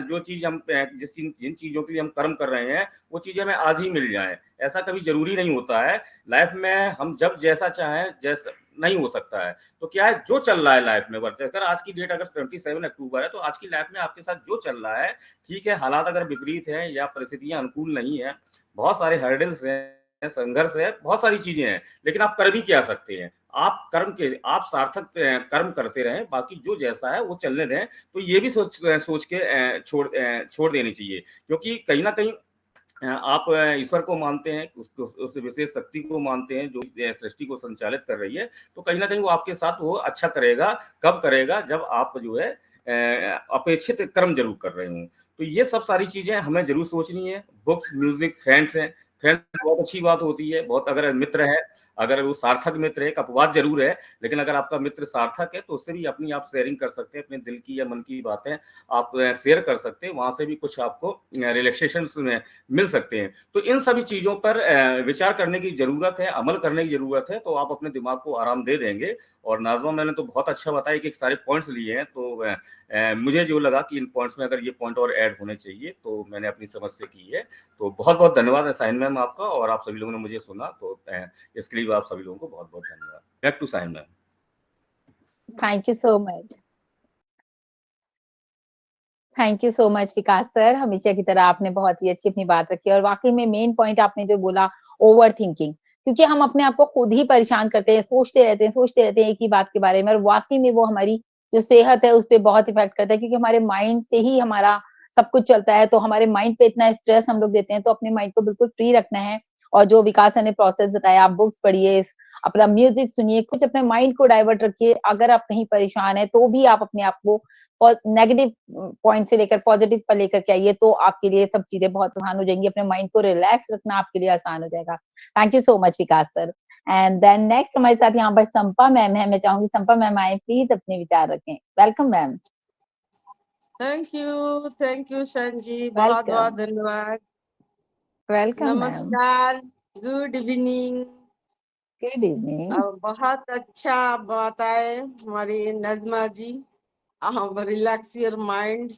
जो चीज़ हम जिन चीज़ों के लिए हम कर्म कर रहे हैं, वो चीज़ें हमें आज ही मिल जाएँ, ऐसा कभी ज़रूरी नहीं होता है। लाइफ़ में हम जब जैसा चाहें, जैसा नहीं हो सकता है। तो क्या है, जो चल रहा है लाइफ़ में, अगर आज की डेट अगर 27 अक्टूबर है, तो आज की लाइफ़ में आपके साथ जो चल रहा है, ठीक है, हालात अगर विपरीत हैं या परिस्थितियाँ अनुकूल नहीं हैं, बहुत सारे हर्डल्स हैं, संघर्ष है, बहुत सारी चीज़ें हैं, लेकिन आप कर भी क्या सकते हैं? आप सार्थक कर्म करते रहें, बाकी जो जैसा है वो चलने दें। तो ये भी सोच के छोड़ देनी चाहिए, क्योंकि कहीं न कहीं आप ईश्वर को मानते हैं, उस विशेष शक्ति को मानते हैं जो सृष्टि को संचालित कर रही है, तो कहीं न कहीं वो आपके साथ वो अच्छा करेगा। कब करेगा? जब आप जो है अपेक्षित कर्म ज़रूर कर रहे हों। तो ये सब सारी चीज़ें हमें ज़रूर सोचनी है। बुक्स, म्यूज़िक, फ्रेंड्स हैं, फ्रेंड्स बहुत अच्छी बात होती है, बहुत अगर मित्र है, अगर वो सार्थक मित्र है, एक अपवाद ज़रूर है, लेकिन अगर आपका मित्र सार्थक है, तो उससे भी अपनी आप शेयरिंग कर सकते हैं, अपने दिल की या मन की बातें आप शेयर कर सकते हैं, वहाँ से भी कुछ आपको रिलैक्सेशंस में मिल सकते हैं। तो इन सभी चीज़ों पर विचार करने की ज़रूरत है, अमल करने की ज़रूरत है, तो आप अपने दिमाग को आराम दे देंगे। और नाज़मा मैंने तो बहुत अच्छा बताया कि सारे पॉइंट्स लिए हैं, तो मुझे जो लगा कि इन पॉइंट्स में अगर ये पॉइंट और ऐड होने चाहिए, तो मैंने अपनी समझ से की है। तो बहुत-बहुत धन्यवाद साहिन मैम आपका, और आप सभी लोगों ने मुझे सुना, तो इसके लिए आप सभी लोगों को बहुत-बहुत धन्यवाद। Back to Sahin ma'am. Thank you so much. Thank you so much Vikas sir, हमेशा की तरह आपने बहुत ही अच्छी अपनी बात रखी, और वाकई में मेन पॉइंट आपने जो बोला, ओवर थिंकिंग, क्योंकि हम अपने आप को खुद ही परेशान करते हैं, सोचते रहते हैं एक ही बात के बारे में, और वाकई में वो हमारी जो सेहत है उस पे बहुत इफेक्ट करता है, क्योंकि हमारे माइंड से ही हमारा सब कुछ चलता है। तो हमारे माइंड पे इतना स्ट्रेस हम लोग देते हैं, तो अपने माइंड को बिल्कुल फ्री रखना है। और जो विकास सर ने प्रोसेस बताया, आप बुक्स पढ़िए, अपना म्यूजिक सुनिए, कुछ अपने माइंड को डाइवर्ट रखिए। अगर आप कहीं परेशान है तो भी आप अपने आप को नेगेटिव पॉइंट से लेकर पॉजिटिव पर लेकर के आइए, तो आपके लिए सब चीजें बहुत आसान हो जाएंगी। अपने माइंड को रिलैक्स रखना आपके लिए आसान हो जाएगा। Thank you so much Vikas sir. And then next हमारे साथ यहाँ पर संपा मैम है। मैं चाहूंगी संपा मैम आए, प्लीज अपने विचार रखें। Welcome ma'am. थैंक यू शन जी, बहुत बहुत धन्यवाद। Welcome ma'am. नमस्कार, गुड इवनिंग। Good evening. बहुत अच्छा बताए हमारी नजमा जी। रिलैक्स योर माइंड,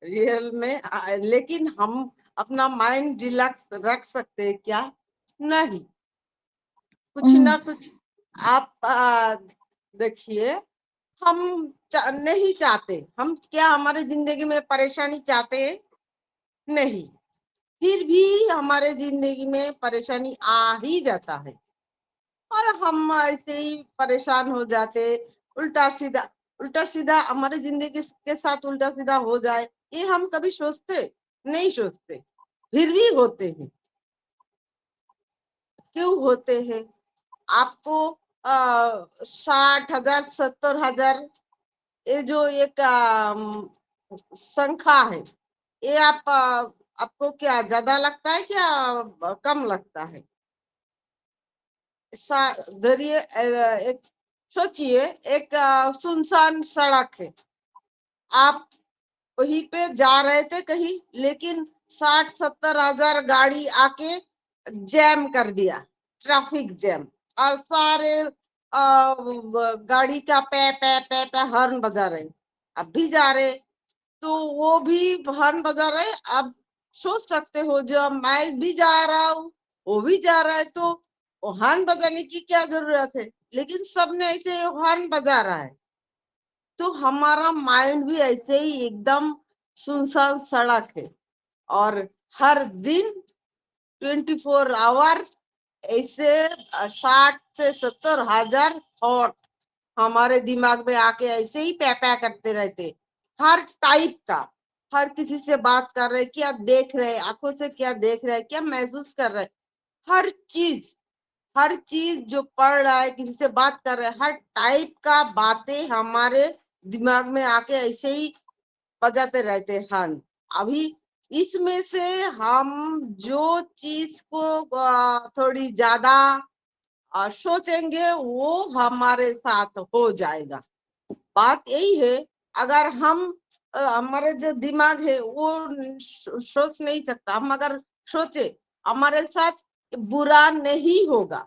रियल में लेकिन हम अपना माइंड रिलैक्स रख सकते हैं क्या? नहीं, कुछ ना कुछ आप देखिए, हम नहीं चाहते। हम क्या हमारे जिंदगी में परेशानी चाहते हैं? नहीं। फिर भी हमारे जिंदगी में परेशानी आ ही जाता है और हम ऐसे ही परेशान हो जाते। उल्टा सीधा हमारे जिंदगी के साथ उल्टा सीधा हो जाए, ये हम कभी सोचते नहीं, सोचते फिर भी होते हैं। क्यों होते हैं? आपको 60,000 70,000 ये जो एक संख्या है, ये आपको क्या ज्यादा लगता है, क्या कम लगता है? धरिए एक सोचिए, एक सुनसान सड़क है, आप वहीं पे जा रहे थे कहीं, लेकिन 60-70,000 गाड़ी आके जैम कर दिया, ट्रैफिक जैम, और सारे गाड़ी का पे पे पे पे हॉर्न बजा रहे। अब भी जा रहे तो वो भी हॉर्न बजा रहे। अब सोच सकते हो, जो मैं भी जा रहा हूँ वो भी जा रहा है, तो हॉर्न बजाने की क्या जरूरत है? लेकिन सबने ऐसे हॉर्न बजा रहा है। तो हमारा माइंड भी ऐसे ही एकदम सुनसान सड़क है, और हर दिन 24 आवर्स ऐसे 60 से 70,000 थॉट हमारे दिमाग में आके ऐसे ही पैपा करते रहते। हर टाइप का, हर किसी से बात कर रहे, क्या देख रहे, आंखों से क्या देख रहे, क्या महसूस कर रहे, हर चीज जो पढ़ रहा है, किसी से बात कर रहे, हर टाइप का बातें हमारे दिमाग में आके ऐसे ही बजाते रहते हैं। अभी इसमें से हम जो चीज को थोड़ी ज्यादा सोचेंगे वो हमारे साथ हो जाएगा। बात यही है, अगर हम हमारे जो दिमाग है वो सोच नहीं सकता। हम अगर सोचे हमारे साथ बुरा नहीं होगा,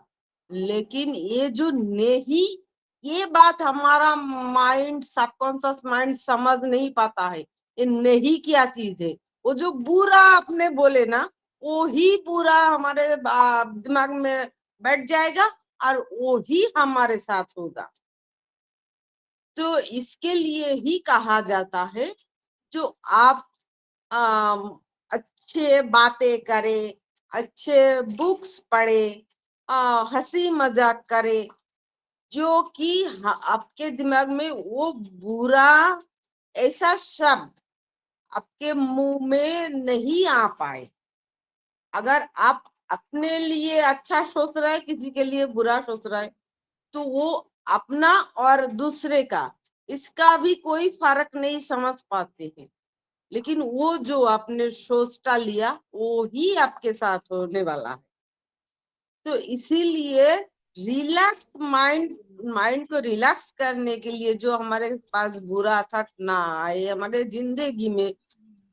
लेकिन ये जो नहीं, ये बात हमारा माइंड, सबकॉन्शियस माइंड समझ नहीं पाता है। ये नहीं क्या चीज है? वो जो बुरा आपने बोले ना, वो ही बुरा हमारे दिमाग में बैठ जाएगा और वो ही हमारे साथ होगा। तो इसके लिए ही कहा जाता है, जो आप अच्छे बातें करें, अच्छे बुक्स पढ़े, हंसी मजाक करे, जो कि आपके दिमाग में वो बुरा ऐसा शब्द आपके मुंह में नहीं आ पाए। अगर आप अपने लिए अच्छा सोच रहे हैं, किसी के लिए बुरा सोच रहे हैं, तो वो अपना और दूसरे का, इसका भी कोई फर्क नहीं समझ पाते हैं। लेकिन वो जो आपने सोचता लिया, वो ही आपके साथ होने वाला है। तो इसीलिए रिलैक्स माइंड को रिलैक्स करने के लिए, जो हमारे पास बुरा थॉट ना आए, हमारे जिंदगी में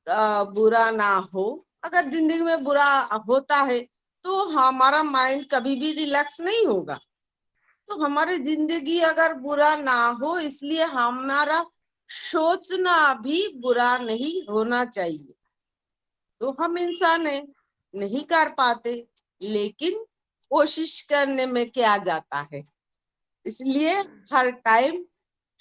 बुरा ना हो। अगर जिंदगी में बुरा होता है तो हमारा माइंड कभी भी रिलैक्स नहीं होगा। तो हमारी जिंदगी अगर बुरा ना हो, इसलिए हमारा सोचना भी बुरा नहीं होना चाहिए। तो हम इंसान है, नहीं कर पाते, लेकिन कोशिश करने में क्या जाता है। इसलिए हर टाइम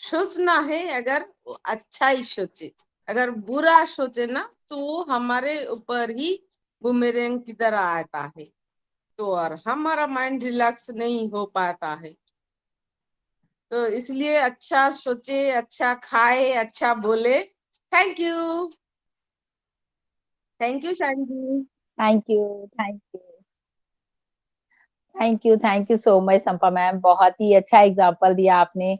सोचना है, अगर वो अच्छा ही सोचे, अगर बुरा सोचे ना, तो वो हमारे ऊपर ही बुमेरैंग की तरह आता है। तो और हमारा माइंड रिलैक्स नहीं हो पाता है। तो इसलिए अच्छा सोचे, अच्छा खाए, अच्छा बोले। Thank you, thank you Shaan ji. Thank you, thank you, thank you so much Sampa ma'am. बहुत ही अच्छा एग्जाम्पल दिया आपने।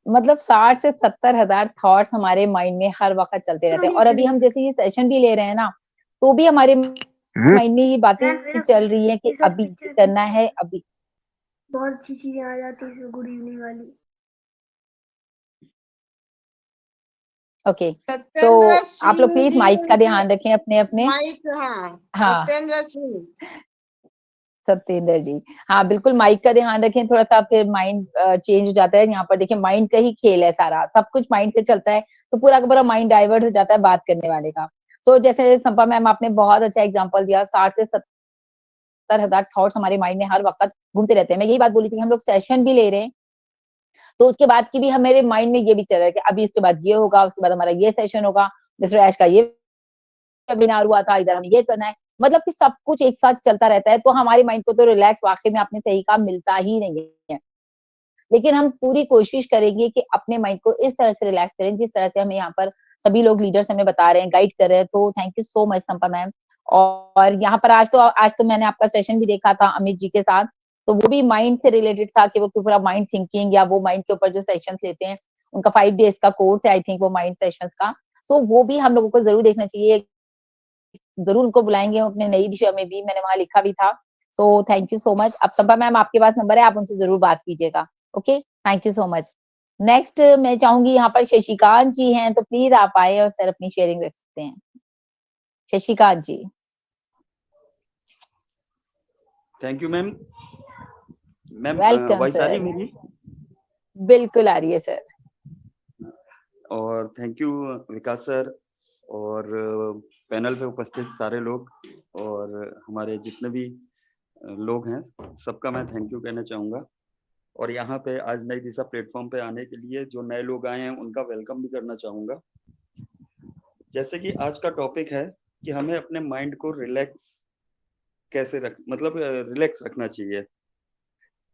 मतलब 60 से 70,000 थॉट्स हमारे माइंड में हर वक्त चलते रहते हैं, और अभी हम जैसे ये सेशन भी ले रहे हैं ना, तो भी हमारे माइंड में ये बातें चल रही है कि अभी करना है, अभी। बहुत अच्छी चीजें आ जाती है गुड इवनिंग वाली। ओके, तो सत्येंद्र आप लोग सिंह प्लीज जी, माइक का ध्यान रखें अपने अपने। माइक, हाँ, हाँ, सत्येंद्र सिंह। सत्येंद्र जी, हाँ बिल्कुल माइक का ध्यान रखें थोड़ा सा, फिर माइंड चेंज हो जाता है। यहाँ पर देखिए माइंड का ही खेल है, सारा सब कुछ माइंड से चलता है, तो पूरा का पूरा माइंड डाइवर्ट हो जाता है बात करने वाले का। तो जैसे संपा मैम आपने बहुत अच्छा एग्जांपल दिया, 60 से 70,000 थॉट्स हमारे माइंड में हर वक्त घूमते रहते हैं। मैं यही बात बोली थी, हम लोग सेशन भी ले रहे हैं तो उसके बाद की भी हमारे माइंड में ये भी चल रहा है कि अभी उसके बाद ये होगा, उसके बाद हमारा ये सेशन होगा, मिस्टर ऐश का ये वेबिनार हुआ था, इधर हमें ये करना है। मतलब कि सब कुछ एक साथ चलता रहता है, तो हमारे माइंड को तो रिलैक्स वाक़ई में आपने सही कहा मिलता ही नहीं है। लेकिन हम पूरी कोशिश करेंगे कि अपने माइंड को इस तरह से रिलैक्स करें, जिस तरह से हमें यहाँ पर सभी लोग लीडर्स हमें बता रहे हैं, गाइड कर रहे हैं। तो thank you so much Sampa ma'am. और यहाँ पर आज तो मैंने आपका सेशन भी देखा था अमित जी के साथ, तो वो भी माइंड से रिलेटेड था कि वो पूरा माइंड थिंकिंग या वो माइंड के ऊपर जो सेशंस लेते हैं, उनका 5 डेज़ का कोर्स है आई थिंक वो माइंड सेशंस का। सो वो भी हम लोगों को ज़रूर देखना चाहिए। ज़रूर उनको बुलाएँगे हम अपने नई दिशा में भी, मैंने वहाँ लिखा भी था। सो थैंक यू सो मच। अब संपा मैम आपके पास नंबर है, आप उनसे ज़रूर बात कीजिएगा। Okay, thank you so much. Next मैं चाहूँगी यहाँ पर शशिकांत जी हैं, तो प्लीज़ आप आएँ और सर अपनी शेयरिंग रख सकते हैं। Shashikant ji. Thank you ma'am. Ma'am welcome voice आ रही सर। है मेरी? बिल्कुल आ रही है सर। और थैंक यू विकास सर और पैनल पे उपस्थित सारे लोग और हमारे जितने भी लोग हैं, सबका मैं थैंक यू कहना चाहूँगा। और यहाँ पे आज नई दिशा प्लेटफॉर्म पे आने के लिए जो नए लोग आए हैं उनका वेलकम भी करना चाहूँगा। जैसे कि आज का टॉपिक है कि हमें अपने माइंड को रिलैक्स कैसे रिलैक्स रखना चाहिए।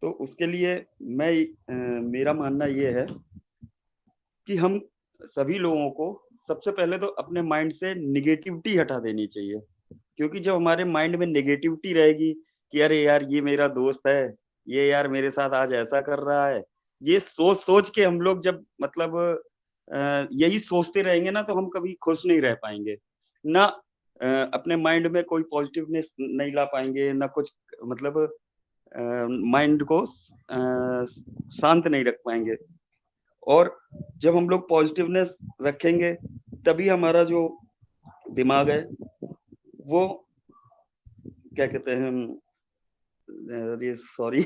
तो उसके लिए मेरा मानना ये है कि हम सभी लोगों को सबसे पहले तो अपने माइंड से निगेटिविटी हटा देनी चाहिए, क्योंकि जब हमारे माइंड में निगेटिविटी रहेगी कि अरे यार ये मेरा दोस्त है, ये यार मेरे साथ आज ऐसा कर रहा है, ये सोच के हम लोग जब यही सोचते रहेंगे ना, तो हम कभी खुश नहीं रह पाएंगे ना। अपने माइंड में कोई पॉजिटिवनेस नहीं ला पाएंगे ना, कुछ माइंड को शांत नहीं रख पाएंगे। और जब हम लोग पॉजिटिवनेस रखेंगे तभी हमारा जो दिमाग है वो क्या कहते हैं, सॉरी,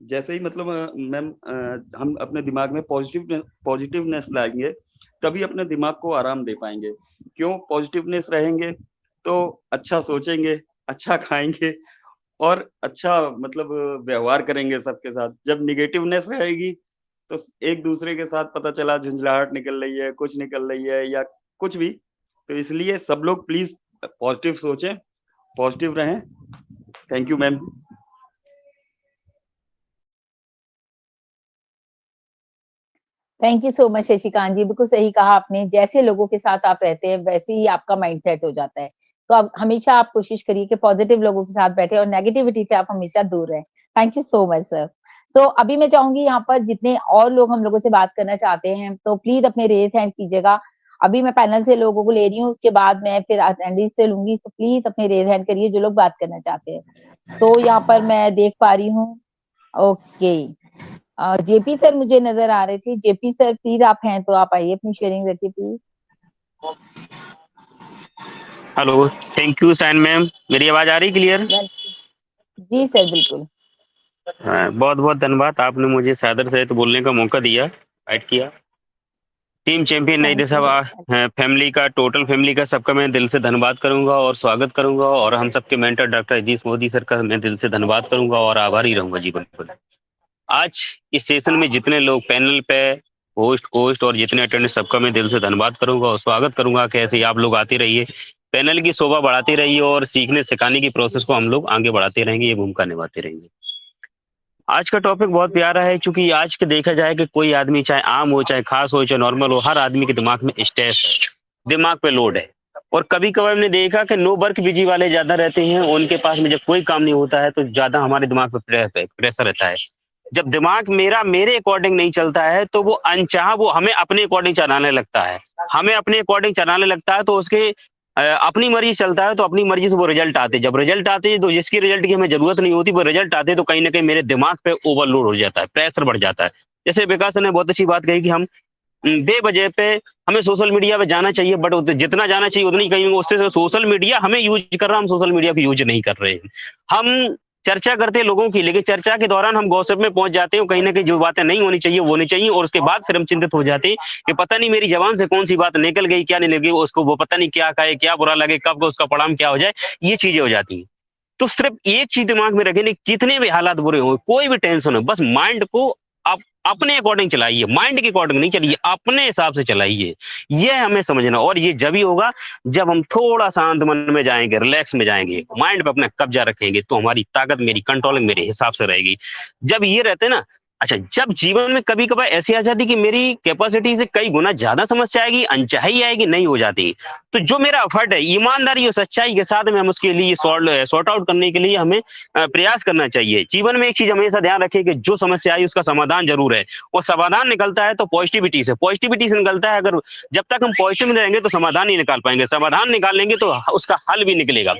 जैसे ही मैम हम अपने दिमाग में पॉजिटिवनेस लाएंगे तभी अपने दिमाग को आराम दे पाएंगे। क्यों? पॉजिटिवनेस रहेंगे तो अच्छा सोचेंगे, अच्छा खाएंगे और अच्छा व्यवहार करेंगे सबके साथ। जब निगेटिवनेस रहेगी तो एक दूसरे के साथ पता चला झुंझलाहट निकल रही है, कुछ निकल रही है या कुछ भी। तो इसलिए सब लोग प्लीज पॉजिटिव सोचें, पॉजिटिव रहें। Thank you ma'am. Thank you so much Shashikant ji, बिल्कुल सही कहा आपने। जैसे लोगों के साथ आप रहते हैं वैसे ही आपका माइंड सेट हो जाता है। तो अब हमेशा आप कोशिश करिए कि पॉजिटिव लोगों के साथ बैठे और नेगेटिविटी से आप हमेशा दूर रहें। Thank you so much sir. So अभी मैं चाहूंगी यहाँ पर जितने और लोग हम लोगों से बात करना चाहते हैं तो प्लीज अपने रेज हैंड कीजिएगा। अभी मैं पैनल से लोगों को ले रही हूँ, उसके बाद मैं फिर अटेंडीज से लूंगी, तो प्लीज अपने रेज हैंड करिए जो लोग बात करना चाहते हैं। तो यहाँ पर मैं देख पा रही हूँ, ओके, जेपी सर मुझे नजर आ रहे थे। जेपी सर प्लीज आप हैं तो आप आइए, अपनी शेयरिंग रखिए प्लीज। हेलो, थैंक यू साइन मैम। मेरी आवाज आ रही क्लियर? जी सर बिल्कुल। बहुत बहुत धन्यवाद, आपने मुझे सादर सहित बोलने का मौका दिया, ऐड किया। टीम चैंपियन नई दिशा फैमिली का, टोटल फैमिली का, सबका मैं दिल से धन्यवाद करूंगा और स्वागत करूंगा। और हम सबके mentor doctor Idris Modi sir का मैं दिल से धन्यवाद करूंगा और आभारी रहूंगा जीवन भर। आज इस सेशन में जितने लोग पैनल पे होस्ट और जितने अटेंडेंट, सबका मैं दिल से धन्यवाद करूंगा और स्वागत करूंगा कि ऐसे ही आप लोग आते रहिए, पैनल की शोभा बढ़ाते रहिए और सीखने सिखाने की प्रोसेस को हम लोग आगे बढ़ाते रहेंगे, ये भूमिका निभाते रहेंगे। आज का टॉपिक बहुत प्यारा है, क्योंकि आज के देखा जाए कि कोई आदमी चाहे आम हो, चाहे खास हो, चाहे नॉर्मल हो, हर आदमी के दिमाग में स्ट्रेस है, दिमाग पे लोड है। और कभी कभार हमने देखा कि नो वर्क बिजी वाले ज्यादा रहते हैं, उनके पास में जब कोई काम नहीं होता है तो ज्यादा हमारे दिमाग पे प्रेशर रहता है। जब दिमाग मेरे अकॉर्डिंग नहीं चलता है तो वो अनचाहा वो हमें अपने अकॉर्डिंग चलाने लगता है, तो उसके अपनी मर्जी चलता है, तो अपनी मर्जी से वो रिजल्ट आते हैं। जब रिजल्ट आते हैं तो जिसकी रिजल्ट की हमें जरूरत नहीं होती, वो रिजल्ट आते हैं तो कहीं ना कहीं मेरे दिमाग पे ओवरलोड हो जाता है, प्रेशर बढ़ जाता है। जैसे विकास ने बहुत अच्छी बात कही कि हम बेवजह पे हमें सोशल मीडिया पे जाना चाहिए, बट जितना जाना चाहिए उतनी कहीं उससे सोशल मीडिया हमें यूज कर रहा, हम सोशल मीडिया को यूज नहीं कर रहे हैं। हम चर्चा करते हैं लोगों की, लेकिन चर्चा के दौरान हम गॉसिप में पहुंच जाते हैं, कहीं ना कहीं जो बातें नहीं होनी चाहिए वो होनी चाहिए, और उसके बाद फिर हम चिंतित हो जाते हैं कि पता नहीं मेरी जबान से कौन सी बात निकल गई, क्या नहीं निकल गई, उसको वो पता नहीं क्या कहे, क्या बुरा लगे, कब उसका परिणाम क्या हो जाए, ये चीजें हो जाती हैं। तो सिर्फ एक चीज दिमाग में रखें, कितने भी हालात बुरे हो, कोई भी टेंशन हो, बस माइंड को आप अपने अकॉर्डिंग चलाइए, माइंड के अकॉर्डिंग नहीं चलिए, अपने हिसाब से चलाइए। ये हमें समझना, और ये जब ही होगा जब हम थोड़ा शांत मन में जाएंगे, रिलैक्स में जाएंगे, माइंड पे अपना कब्जा रखेंगे, तो हमारी ताकत मेरी कंट्रोलिंग मेरे हिसाब से रहेगी। जब ये रहते ना, अच्छा, जब जीवन में कभी कभार ऐसी आ जाती कि मेरी कैपेसिटी से कई गुना ज्यादा समस्या आएगी, अनचाही आएगी, नहीं हो जाती, तो जो मेरा एफर्ट है ईमानदारी और सच्चाई के साथ में हम उसके लिए सॉर्ट आउट करने के लिए हमें प्रयास करना चाहिए। जीवन में एक चीज हमेशा ध्यान रखें कि जो समस्या आई उसका समाधान जरूर है, और समाधान निकलता है तो पॉजिटिविटी से निकलता है। अगर जब तक हम पॉजिटिव में रहेंगे तो समाधान नहीं निकाल पाएंगे, समाधान निकालेंगे तो उसका हल भी निकलेगा,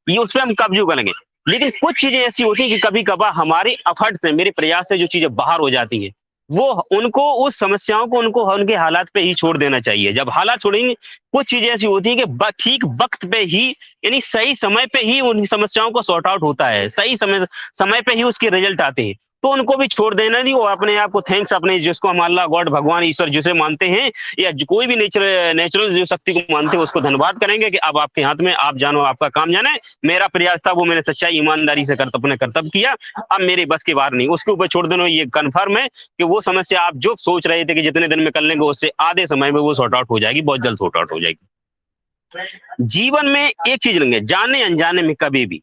ये उस पर हम कब्जा करेंगे। लेकिन कुछ चीजें ऐसी होती है कि कभी कभार हमारे एफर्ट से, मेरे प्रयास से जो चीजें बाहर हो जाती है, वो उनको, उस समस्याओं को उनको उनके हालात पे ही छोड़ देना चाहिए। जब हालात छोड़ेंगे, कुछ चीजें ऐसी होती है कि ठीक वक्त पे ही, यानी सही समय पे ही उन समस्याओं को सॉर्ट आउट होता है, सही समय पे ही उसके रिजल्ट आते हैं, तो उनको भी छोड़ देना नहीं। और अपने आप को थैंक्स, अपने जिसको हम अल्लाह, गॉड, भगवान, ईश्वर जिसे मानते हैं, या कोई भी नेचुरल जो शक्ति को मानते हैं, उसको धन्यवाद करेंगे कि अब आपके हाथ में, आप जानो, आपका काम जाने। मेरा प्रयास था, वो मैंने सच्चाई ईमानदारी से अपने कर्तव्य किया, अब मेरे बस की बात नहीं, उसके ऊपर छोड़ देना। ये कन्फर्म है कि वो समस्या आप जो सोच रहे थे कि जितने दिन में कर लेंगे, उससे आधे समय में वो सॉर्ट आउट हो जाएगी, बहुत जल्द सॉर्ट आउट हो जाएगी। जीवन में एक चीज लेंगे, जाने अनजाने में कभी भी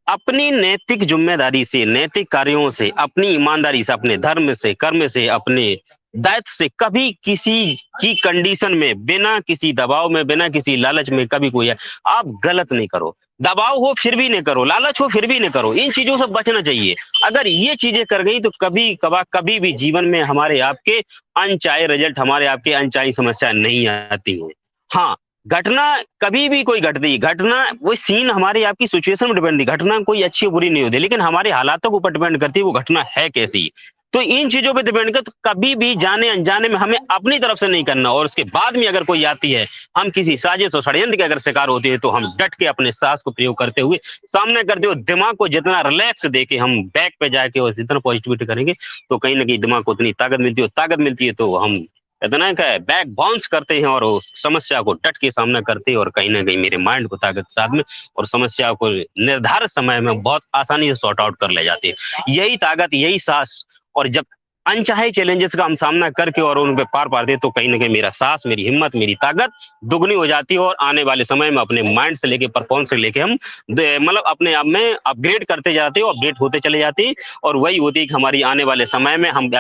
अपनी नैतिक जिम्मेदारी से, नैतिक कार्यों से, अपनी ईमानदारी से, अपने धर्म से, कर्म से, अपने दायित्व से कभी किसी की कंडीशन में, बिना किसी दबाव में, बिना किसी लालच में कभी कोई आप गलत नहीं करो। दबाव हो फिर भी नहीं करो, लालच हो फिर भी नहीं करो, इन चीजों से बचना चाहिए। अगर ये चीजें कर गई तो कभी भी जीवन में हमारे आपके अनचाहे रिजल्ट, हमारे आपके अनचाही समस्या नहीं आती है। हाँ, घटना कभी भी कोई घटती, घटना वो सीन हमारी आपकी सिचुएशन में डिपेंड, घटना कोई अच्छी बुरी नहीं होती, लेकिन हमारे हालातों के ऊपर डिपेंड करती है वो घटना है कैसी। तो इन चीजों पे डिपेंड कर, तो कभी भी जाने अनजाने में हमें अपनी तरफ से नहीं करना। और उसके बाद में अगर कोई आती है, हम किसी साजिश और षड्यंत्र के अगर शिकार होते हैं, तो हम डट के अपने साहस को प्रयोग करते हुए, सामने करते हुए, दिमाग को जितना रिलैक्स देके हम बैक पे जाके और जितना पॉजिटिविटी करेंगे, तो कहीं ना कहीं दिमाग को उतनी ताकत मिलती है, ताकत मिलती है तो हम इतना क्या है, बैक बाउंस करते हैं और उस समस्या को डट के सामना करते हैं, और कहीं ना कहीं मेरे माइंड को ताकत के साथ में और समस्या को निर्धारित समय में बहुत आसानी से सॉर्ट आउट कर ले जाते हैं। यही ताकत, यही साहस, और जब अनचाहे चैलेंजेस का हम सामना करके और उन पे पार पाते, तो कहीं ना कहीं मेरा साहस, मेरी हिम्मत, मेरी ताकत दुगनी हो जाती है, और आने वाले समय में अपने माइंड से लेके, परफॉर्मेंस से लेके हम मतलब अपने आप में अपग्रेड करते जाते हैं, अपडेट होते चले जाते हैं, और वही होती है कि हमारी आने वाले समय में हम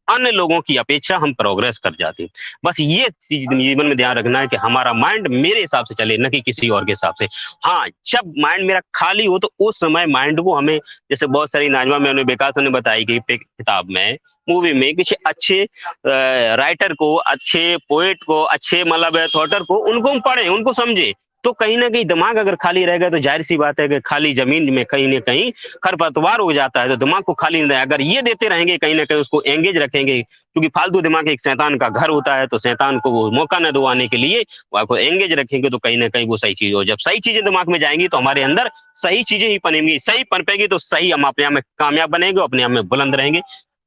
अन्य लोगों की अपेक्षा हम प्रोग्रेस कर जाते हैं। बस ये चीज जीवन में ध्यान रखना है कि हमारा माइंड मेरे हिसाब से चले, न कि किसी और के हिसाब से। हाँ, जब माइंड मेरा खाली हो, तो उस समय माइंड को हमें, जैसे बहुत सारी नाजमा में विकास ने बताई कि किताब में, मूवी में, किसी अच्छे राइटर को, अच्छे पोएट को, अच्छे मतलब थॉटर को, उनको हम पढ़े, उनको समझे, तो कहीं ना कहीं दिमाग अगर खाली रहेगा, तो जाहिर सी बात है कि खाली जमीन में कहीं ना कहीं खरपतवार हो जाता है, तो दिमाग को खाली नहीं रहेगा। अगर ये देते रहेंगे, कहीं ना कहीं उसको एंगेज रखेंगे, क्योंकि फालतू दिमाग एक शैतान का घर होता है, तो शैतान को वो मौका न दो आने के लिए, वो आपको एंगेज रखेंगे, तो कहीं ना कहीं वो सही चीज हो। जब सही चीजें दिमाग में जाएंगी, तो हमारे अंदर सही चीजें ही पनेंगी, सही पनपेगी, तो सही हम अपने आप में कामयाब बनेंगे, अपने आप में बुलंद रहेंगे।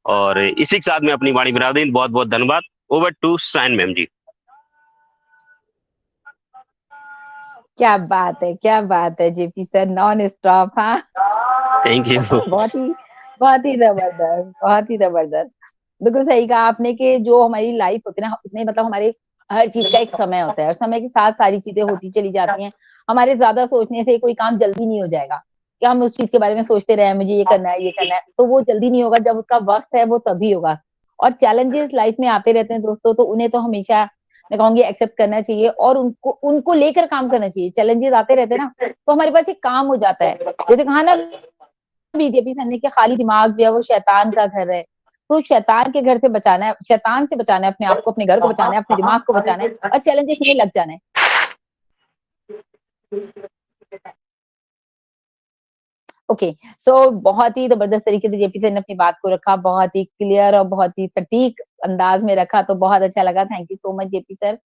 और इसी के साथ में अपनी वाणी विराम दें। बहुत बहुत धन्यवाद। ओवर टू साइन मैम जी। क्या बात है जेपी सर, नॉन स्टॉप। हाँ, थैंक यू। बहुत ही जबरदस्त, बहुत ही जबरदस्त। बिल्कुल सही कहा आपने कि जो हमारी लाइफ होती है ना, उसमें मतलब हमारे हर चीज का एक समय होता है, और समय के साथ सारी चीजें होती चली जाती हैं। हमारे ज्यादा सोचने से कोई काम जल्दी नहीं हो जाएगा, कि हम उस चीज के बारे में सोचते रहे, मुझे ये करना है, ये करना है, तो वो जल्दी नहीं होगा। जब उसका वक्त है, वो तभी होगा। और चैलेंजेस लाइफ में आते रहते हैं दोस्तों, तो उन्हें तो हमेशा मैं कहूंगी एक्सेप्ट करना चाहिए, और उनको लेकर काम करना चाहिए। चैलेंजेस आते रहते हैं ना, तो हमारे पास एक काम हो जाता है। जैसे कहा ना बीजेपी सर ने कि खाली दिमाग जो है वो शैतान का घर है, तो शैतान के घर से बचाना है, शैतान से बचाना है अपने आप को, अपने घर को बचाना है, अपने दिमाग को बचाना है, और चैलेंजेस में लग जाना है। ओके, सो बहुत ही जबरदस्त तरीके से जेपी सर ने अपनी बात को रखा, बहुत ही क्लियर और बहुत ही सटीक अंदाज में रखा, तो बहुत अच्छा लगा। Thank you so much JP sir.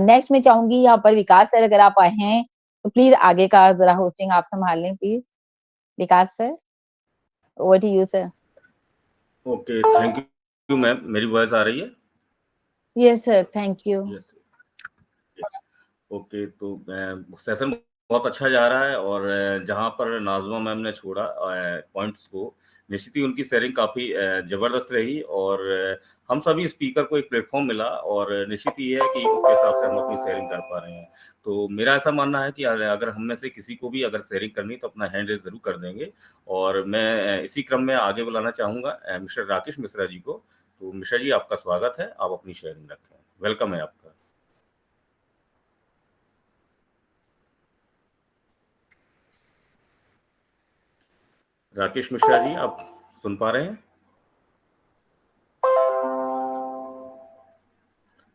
Next में चाहूंगी यहाँ पर विकास सर, अगर आप आए हैं तो प्लीज आगे का जरा होस्टिंग आप संभाल लें please. Vikas sir, over to you sir. Okay, thank you ma'am. मेरी वॉइस आ रही है? Yes sir, thank you. Yes. Okay, तो सेशन बहुत अच्छा जा रहा है और जहाँ पर नाज़मा मैम ने छोड़ा पॉइंट्स को, निश्चित ही उनकी शेयरिंग काफ़ी ज़बरदस्त रही और हम सभी स्पीकर को एक प्लेटफ़ॉर्म मिला और निश्चित ही है कि उसके हिसाब से हम अपनी शेयरिंग कर पा रहे हैं। तो मेरा ऐसा मानना है कि अगर हम में से किसी को भी अगर शेयरिंग करनी तो अपना हैंड रेज़ ज़रूर कर देंगे और मैं इसी क्रम में आगे बुलाना चाहूँगा मिस्टर राकेश मिश्रा जी को। तो मिश्रा जी आपका स्वागत है, आप अपनी शेयरिंग रखें। वेलकम है आपका। राकेश मिश्रा जी आप सुन पा रहे हैं?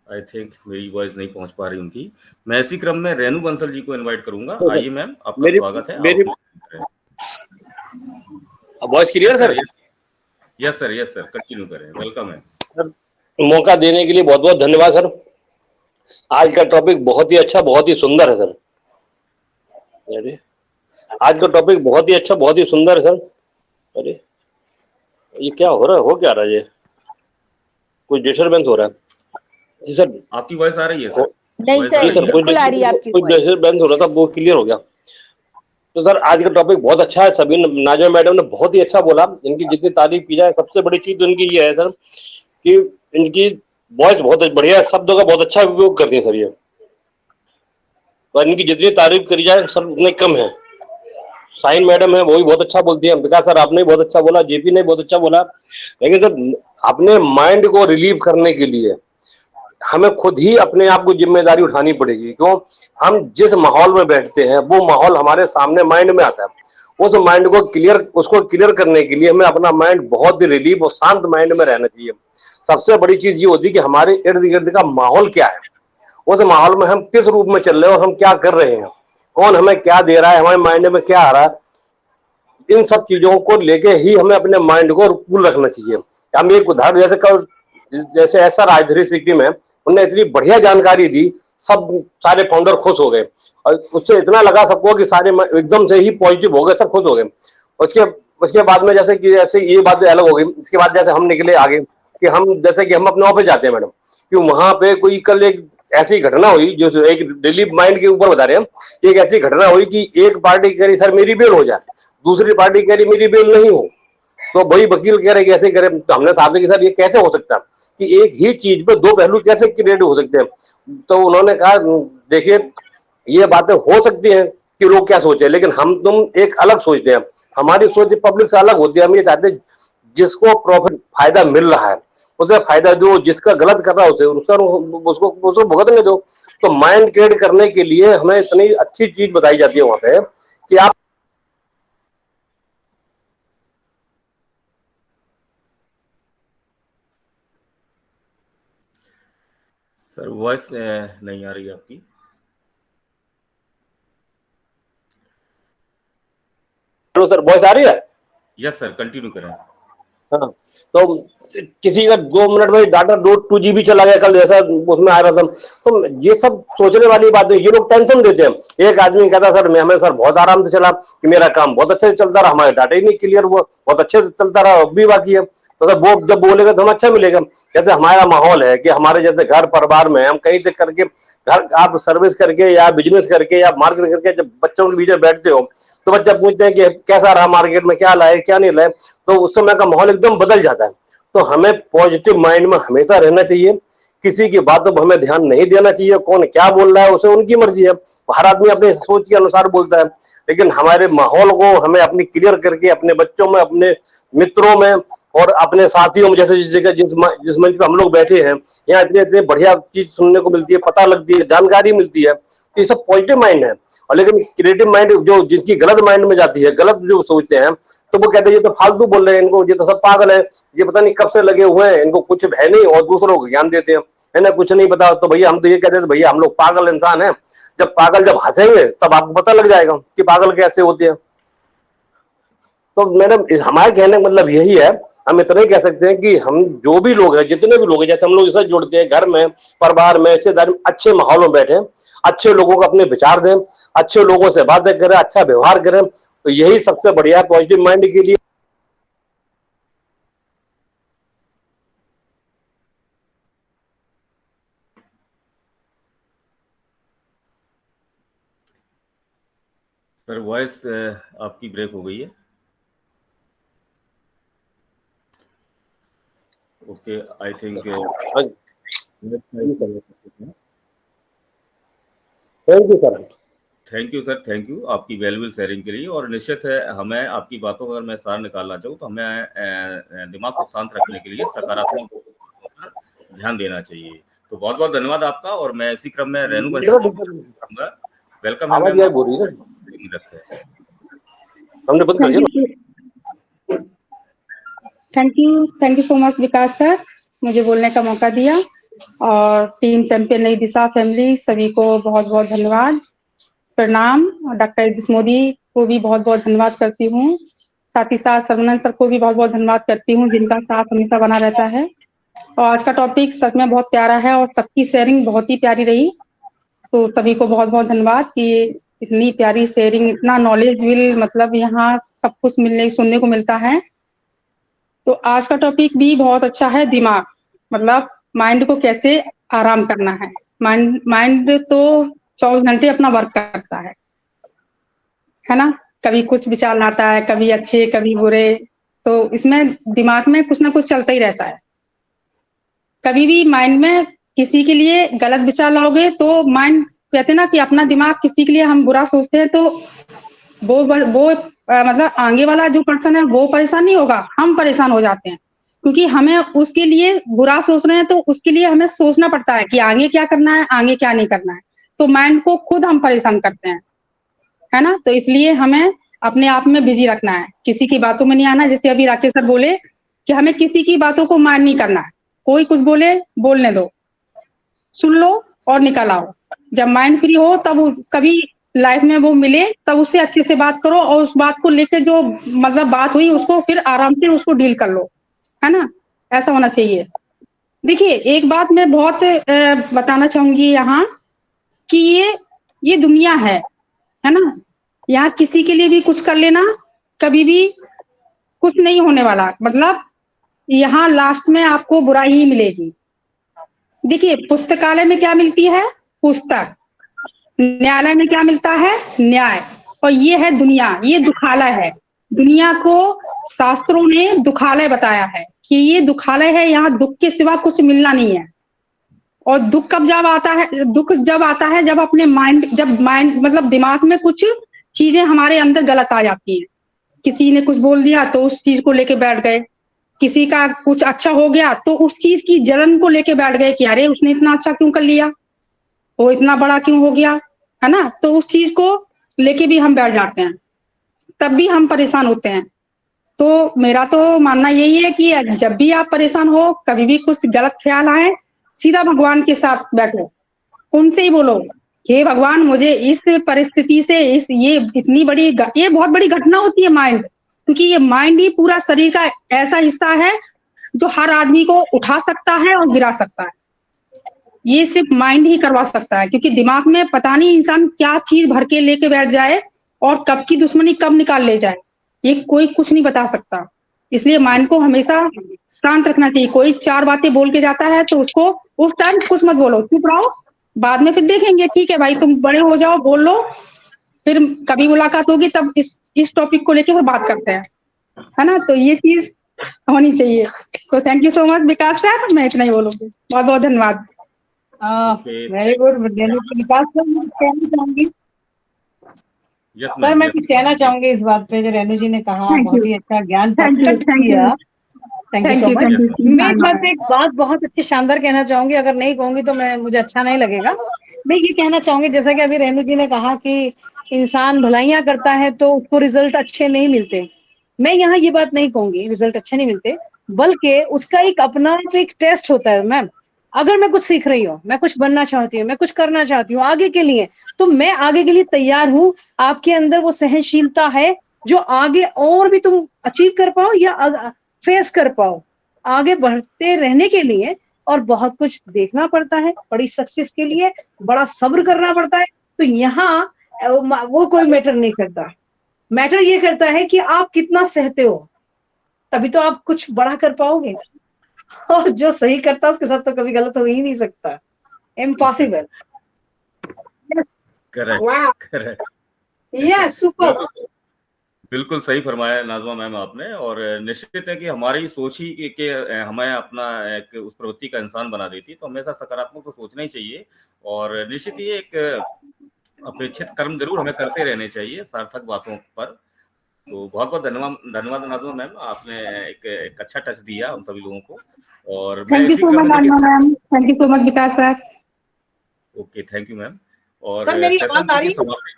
आई थिंक मेरी वॉइस नहीं पहुंच पा रही उनकी। मैं इसी क्रम में रेणु बंसल जी को इनवाइट करूंगा। आइए मैम, आपका मेरी स्वागत है। मेरी voice clear sir? Yes sir, continue करें। वेलकम है सर, मौका देने के लिए बहुत बहुत धन्यवाद सर। आज का टॉपिक बहुत ही अच्छा, बहुत ही सुंदर है सर। अरे आज का टॉपिक बहुत ही अच्छा, बहुत ही सुंदर है सर। अरे ये क्या हो रहा है, हो क्या रहा है? ये कुछ डिस्टर्बेंस हो रहा है जी सर? आपकी वॉइस आ रही है सर? नहीं जी सर, बिल्कुल आ रही है आपकी कुछ डिस्टर्बेंस हो रहा था, वो क्लियर हो गया। तो सर आज का टॉपिक बहुत अच्छा है। सभी नाजिया मैडम ने बहुत ही अच्छा बोला। इनकी जितनी तारीफ की जाए, सबसे बड़ी चीज तो इनकी ये है सर कि इनकी वॉइस बहुत बढ़िया है, शब्दों का बहुत अच्छा उपयोग करती है सर ये। तो इनकी जितनी तारीफ करी जाए सर उतने कम है। साइन मैडम है, वो भी बहुत अच्छा बोलती है। विकास सर आपने भी बहुत अच्छा बोला, जेपी ने बहुत अच्छा बोला। लेकिन सर अपने माइंड को रिलीव करने के लिए हमें खुद ही अपने आप को जिम्मेदारी उठानी पड़ेगी। क्यों? हम जिस माहौल में बैठते हैं वो माहौल हमारे सामने माइंड में आता है। उस माइंड को उसको क्लियर करने के लिए हमें अपना माइंड बहुत ही रिलीव और शांत माइंड में रहना चाहिए। सबसे बड़ी चीज ये होती है कि हमारे इर्द गिर्द का माहौल क्या है, उस माहौल में हम किस रूप में चल रहे हैं और हम क्या कर रहे हैं, कौन हमें क्या दे रहा है, हमारे माइंड में क्या आ रहा है। इन सब चीजों को लेके ही हमें अपने माइंड को कूल रखना चाहिए। हम एक उदाहरण जैसे कल जैसे ऐसा राजधानी सिटी में उन्होंने इतनी बढ़िया जानकारी दी, सब सारे फाउंडर खुश हो गए और उससे इतना लगा सबको कि सारे एकदम से ही पॉजिटिव हो गए, सब खुश हो गए। उसके उसके बाद में जैसे ये बात अलग हो गई। इसके बाद जैसे हम निकले आगे कि हम जैसे कि हम अपने ऑफिस जाते हैं मैडम, कि वहां पे कोई कल एक ऐसी घटना हुई जो एक डेली माइंड के ऊपर बता रहे हैं। एक ऐसी घटना हुई कि एक पार्टी कह रही सर मेरी बेल हो जाए, दूसरी पार्टी कह रही मेरी बेल नहीं हो। तो वही वकील कह रहे कैसे करे। तो हमने साहब ने कि सर ये कैसे हो सकता है कि एक ही चीज पे दो पहलू कैसे क्रिएट हो सकते हैं। तो उन्होंने कहा देखिए ये बातें हो सकती हैं कि लोग क्या सोचे, लेकिन हम तुम एक अलग सोचते हैं। हमारी सोच पब्लिक से अलग होती है। हम ये चाहते हैं जिसको प्रॉफिट फायदा मिल रहा है उसे फायदा दो, जिसका गलत कर रहा है उसे उसको भुगतने दो। तो माइंड क्रिएट करने के लिए हमें इतनी अच्छी चीज बताई जाती है वहां पे कि आप सर, वॉइस नहीं आ रही है आपकी। सर वॉइस आ रही है? यस सर, कंटिन्यू करें। हाँ, तो किसी का 2 मिनट में डाटा 2 GB चला गया कल, जैसा उसमें आ रहा था। तो ये सब सोचने वाली बात है। ये लोग टेंशन देते हैं। एक आदमी कहता सर मैं हमें सर बहुत आराम से चला कि मेरा काम बहुत अच्छे से चलता रहा, हमारे डाटा ही नहीं क्लियर हुआ, बहुत अच्छे से चलता रहा, अब भी बाकी है। तो सर वो जब बोलेगा तो हम अच्छा मिलेगा। जैसे हमारा माहौल है कि हमारे जैसे घर परिवार में हम कहीं से करके घर आप सर्विस करके या बिजनेस करके या मार्केट करके जब बच्चों के बीच में बैठते हो तो बच्चा पूछते हैं कि कैसा रहा मार्केट में, क्या लाए क्या नहीं लाए। तो उस समय का माहौल एकदम बदल जाता है। तो हमें पॉजिटिव माइंड में हमेशा रहना चाहिए। किसी की बातों पर हमें ध्यान नहीं देना चाहिए। कौन क्या बोल रहा है उसे उनकी मर्जी है, हर आदमी अपने सोच के अनुसार बोलता है। लेकिन हमारे माहौल को हमें अपनी क्लियर करके अपने बच्चों में, अपने मित्रों में और अपने साथियों में, जैसे जिस जगह जिस मंच पे हम लोग बैठे हैं, यहाँ इतनी इतनी बढ़िया चीज सुनने को मिलती है, पता लगती है, जानकारी मिलती है। तो ये सब पॉजिटिव माइंड है। और लेकिन क्रिएटिव माइंड जो जिसकी गलत माइंड में जाती है, गलत जो सोचते हैं, तो वो कहते हैं ये तो फालतू बोल रहे हैं, इनको ये तो सब पागल है, ये पता नहीं कब से लगे हुए हैं, इनको कुछ है नहीं, और दूसरों को ज्ञान देते हैं है ना, कुछ नहीं पता। तो भैया हम तो ये कहते हैं भैया हम लोग पागल इंसान है। जब पागल जब हंसेंगे तब आपको पता लग जाएगा कि पागल कैसे होते हैं। तो मैडम हमारे कहने का मतलब यही है, हम इतना ही कह सकते हैं कि हम जो भी लोग हैं, जितने भी लोग हैं, जैसे हम लोग इससे जुड़ते हैं घर में, परिवार में, रिश्तेदारी में, अच्छे माहौल में बैठे, अच्छे लोगों को अपने विचार दें, अच्छे लोगों से बातें करें, अच्छा व्यवहार करें। तो यही सबसे बढ़िया है पॉजिटिव माइंड के लिए। सर वॉइस आपकी ब्रेक हो गई है। Okay, I think thank you sir, thank you आपकी वैल्यूबल शेयरिंग के लिए। और निश्चित है हमें आपकी बातों का अगर मैं सार निकालना चाहूँ तो हमें दिमाग को शांत रखने के लिए सकारात्मक पर ध्यान देना चाहिए। तो बहुत बहुत धन्यवाद आपका। और मैं इसी क्रम में रेणु बंसल कहूंगा, वेलकम है मैम, हमने बंद कर दिया। Thank you so much Vikas sir, मुझे बोलने का मौका दिया। और टीम चैंपियन नई दिशा फैमिली सभी को बहुत बहुत धन्यवाद, प्रणाम। डॉक्टर इद्रिस मोदी को भी बहुत बहुत धन्यवाद करती हूँ। साथ ही साथ सर्वनंद सर को भी बहुत बहुत धन्यवाद करती हूँ, जिनका साथ हमेशा बना रहता है। और आज का टॉपिक सच में बहुत प्यारा है और सबकी शेयरिंग बहुत ही प्यारी रही। तो सभी को बहुत बहुत धन्यवाद कि इतनी प्यारी शेयरिंग, इतना नॉलेज विल, मतलब यहाँ सब कुछ सुनने को मिलता है। तो आज का टॉपिक भी बहुत अच्छा है, दिमाग, मतलब माइंड को कैसे आराम करना है। माइंड तो 24 घंटे अपना वर्क करता है ना। कभी कुछ विचार आता है, कभी अच्छे कभी बुरे, तो इसमें दिमाग में कुछ ना कुछ चलता ही रहता है। कभी भी माइंड में किसी के लिए गलत विचार लाओगे तो माइंड, कहते हैं ना कि अपना दिमाग किसी के लिए हम बुरा सोचते हैं तो वो मतलब आगे वाला जो पर्सन है वो परेशान नहीं होगा, हम परेशान हो जाते हैं, क्योंकि हमें उसके लिए बुरा सोच रहे हैं तो उसके लिए हमें सोचना पड़ता है कि आगे क्या करना है, आगे क्या नहीं करना है। तो माइंड को खुद हम परेशान करते हैं, है ना। तो इसलिए हमें अपने आप में बिजी रखना है, किसी की बातों में नहीं आना। जैसे अभी राकेश सर बोले कि हमें किसी की बातों को मान नहीं करना है, कोई कुछ बोले बोलने दो, सुन लो और निकल आओ। जब माइंड फ्री हो तब कभी लाइफ में वो मिले तब उससे अच्छे से बात करो, और उस बात को लेके जो मतलब बात हुई उसको फिर आराम से उसको डील कर लो, है ना। ऐसा होना चाहिए। देखिए एक बात मैं बहुत बताना चाहूंगी यहाँ कि ये दुनिया है ना। यहाँ किसी के लिए भी कुछ कर लेना, कभी भी कुछ नहीं होने वाला, मतलब यहाँ लास्ट में आपको बुराई ही मिलेगी। देखिए पुस्तकालय में क्या मिलती है, पुस्तक। न्यायालय में क्या मिलता है, न्याय। और ये है दुनिया, ये दुखालय है। दुनिया को शास्त्रों ने दुखालय बताया है कि ये दुखालय है, यहाँ दुख के सिवा कुछ मिलना नहीं है। और दुख कब जब आता है, दुख जब आता है जब अपने जब माइंड मतलब दिमाग में कुछ चीजें हमारे अंदर गलत आ जाती हैं। किसी ने कुछ बोल दिया तो उस चीज को लेके बैठ गए, किसी का कुछ अच्छा हो गया तो उस चीज की जलन को लेके बैठ गए कि अरे उसने इतना अच्छा क्यों कर लिया, वो इतना बड़ा क्यों हो गया, है ना। तो उस चीज को लेके भी हम बैठ जाते हैं, तब भी हम परेशान होते हैं। तो मेरा तो मानना यही है कि जब भी आप परेशान हो, कभी भी कुछ गलत ख्याल आए, सीधा भगवान के साथ बैठो, उनसे ही बोलो कि हे भगवान मुझे इस परिस्थिति से, ये बहुत बड़ी घटना होती है माइंड, क्योंकि ये माइंड ही पूरा शरीर का ऐसा हिस्सा है जो हर आदमी को उठा सकता है और गिरा सकता है। ये सिर्फ माइंड ही करवा सकता है, क्योंकि दिमाग में पता नहीं इंसान क्या चीज भर के लेके बैठ जाए और कब की दुश्मनी कब निकाल ले जाए, ये कोई कुछ नहीं बता सकता। इसलिए माइंड को हमेशा शांत रखना चाहिए। कोई 4 बातें बोल के जाता है तो उसको उस टाइम कुछ मत बोलो, चुप रहो, बाद में फिर देखेंगे, ठीक है भाई तुम बड़े हो जाओ, बोल लो, फिर कभी मुलाकात होगी तब इस टॉपिक को लेके फिर बात करते हैं, है ना। तो ये चीज होनी चाहिए। तो thank you so much Vikas sir, मैं इतना ही बोलूंगी। बहुत बहुत धन्यवाद। वेरी गुड विकास सर, मैं कहना चाहूंगी सर, मैं कुछ कहना चाहूंगी इस बात पे जो रेणु जी ने कहा, बहुत ही अच्छा ज्ञान प्रकट किया। Thank you so much. मैं बस एक बात बहुत अच्छी शानदार कहना चाहूंगी, अगर नहीं कहूंगी तो मुझे अच्छा नहीं लगेगा। मैं ये कहना चाहूंगी, जैसा कि अभी रेणु जी ने कहा कि इंसान भलाइयां करता है तो उसको रिजल्ट अच्छे नहीं मिलते। मैं यहाँ ये बात नहीं कहूंगी रिजल्ट अच्छे नहीं मिलते, बल्कि उसका एक अपना एक टेस्ट होता है। मैम अगर मैं कुछ सीख रही हूँ, मैं कुछ बनना चाहती हूँ, मैं कुछ करना चाहती हूँ आगे के लिए, तो मैं आगे के लिए तैयार हूँ। आपके अंदर वो सहनशीलता है जो आगे और भी तुम अचीव कर पाओ या फेस कर पाओ, आगे बढ़ते रहने के लिए। और बहुत कुछ देखना पड़ता है, बड़ी सक्सेस के लिए बड़ा सब्र करना पड़ता है। तो यहाँ वो कोई मैटर नहीं करता, मैटर ये करता है कि आप कितना सहते हो, तभी तो आप कुछ बड़ा कर पाओगे। और जो सही करता है उसके साथ तो कभी गलत हो ही नहीं सकता, इम्पॉसिबल। करेक्ट। Yes super. बिल्कुल सही फरमाया नाज़मा मैम आपने, और निश्चित है कि हमारी सोच ही कि हमें अपना एक उस प्रवृत्ति का इंसान बना देती है, तो हमेशा सकारात्मक तो सोचना ही चाहिए, और निश्चित ही एक अपेक्षित कर्म जरूर हमें करते रहने चाहिए सार्थक बातों पर। तो बहुत बहुत धन्यवाद नाज़मा मैम, आपने एक अच्छा टच दिया हम सभी लोगों को। और मैं थैंक यू इसी सो क्रम मच में देखिए, ma'am, thank you so much Vikas sir. Okay, thank you ma'am. और सर मेरी सेशन आवाज आ की रही है? समाप्ति।